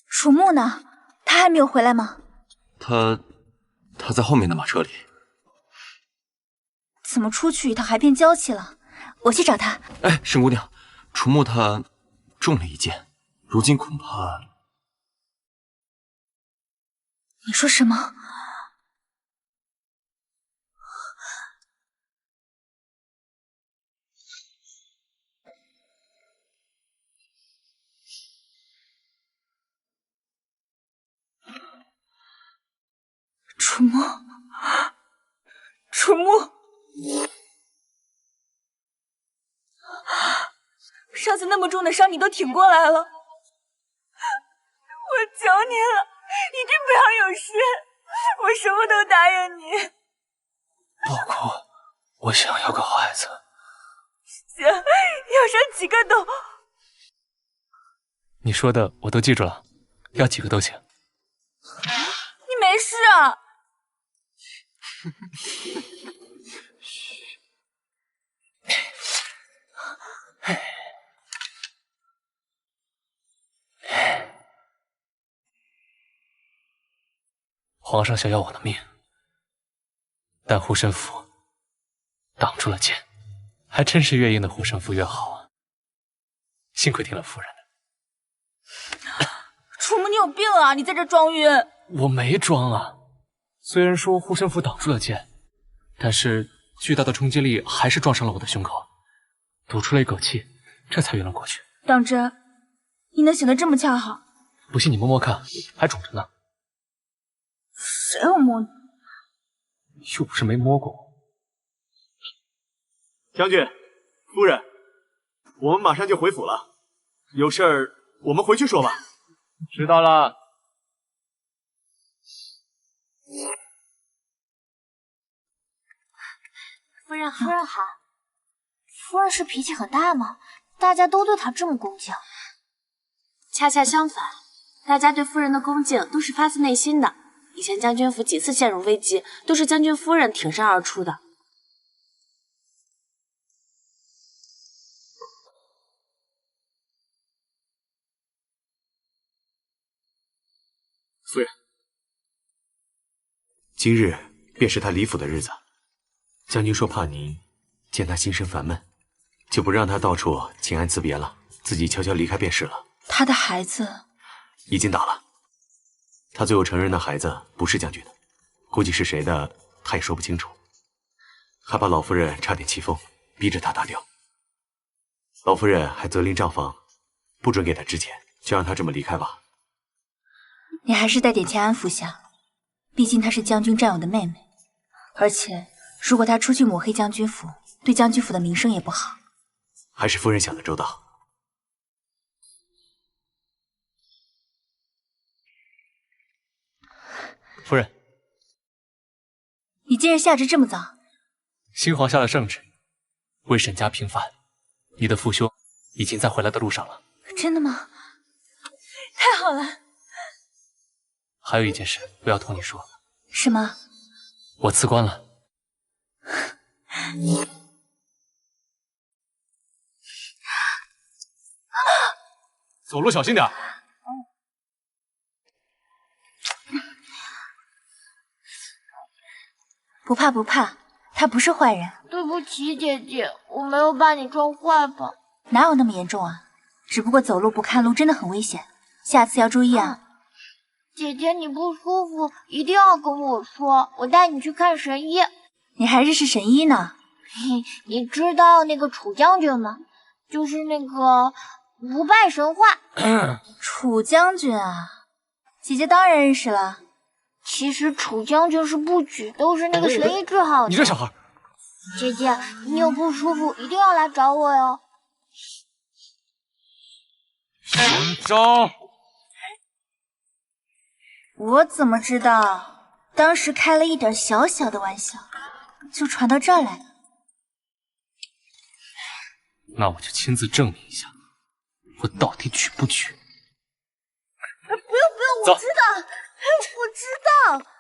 楚木呢？他还没有回来吗？他在后面的马车里。怎么出去他还变娇气了？我去找他。哎，沈姑娘，楚木他中了一箭，如今恐怕……你说什么？楚木，楚木，上次那么重的伤你都挺过来了，我求你了，一定不要有事，我什么都答应你。不哭，我想要个孩子。行，要生几个都。你说的我都记住了，要几个都行。你没事啊？皇上想要我的命，但护身符挡住了剑，还真是越硬的护身符越好啊！幸亏听了夫人的。楚母，你有病啊！你在这装晕？我没装啊。虽然说护身符挡住了剑，但是巨大的冲击力还是撞伤了我的胸口，堵出了一口气，这才晕了过去。当真？你能醒得这么恰好？不信你摸摸看，还肿着呢。谁要摸你？又不是没摸过我。将军、夫人，我们马上就回府了，有事儿我们回去说吧。知道了。夫人好，夫人好。夫人是脾气很大吗？大家都对她这么恭敬。恰恰相反，大家对夫人的恭敬都是发自内心的。以前将军府几次陷入危机，都是将军夫人挺身而出的。夫人，今日便是他离府的日子。将军说怕您见他心生烦闷，就不让他到处请安辞别了，自己悄悄离开便是了。他的孩子已经打了，他最后承认那孩子不是将军的，估计是谁的，他也说不清楚。还怕老夫人差点气疯，逼着他打掉。老夫人还责令账房，不准给他支钱，就让他这么离开吧。你还是带点钱安抚下，毕竟她是将军战友的妹妹，而且如果她出去抹黑将军府，对将军府的名声也不好。还是夫人想得周到。夫人，你今日下旨这么早？新皇下了圣旨，为沈家平反，你的父兄已经在回来的路上了。真的吗？太好了！还有一件事，不要同你说。什么？我辞官了。走路小心点。不怕不怕，他不是坏人。对不起，姐姐，我没有把你装坏吧？哪有那么严重啊？只不过走路不看路真的很危险，下次要注意啊。姐姐，你不舒服一定要跟我说，我带你去看神医。你还认识神医呢？你知道那个楚将军吗？就是那个无败神话。楚将军啊，姐姐当然认识了。其实楚将军是不举，都是那个神医治好的。你这小孩！姐姐，你有不舒服一定要来找我哟。神招！我怎么知道？当时开了一点小小的玩笑，就传到这儿来了。那我就亲自证明一下，我到底举不举？不用，我知道，我知道。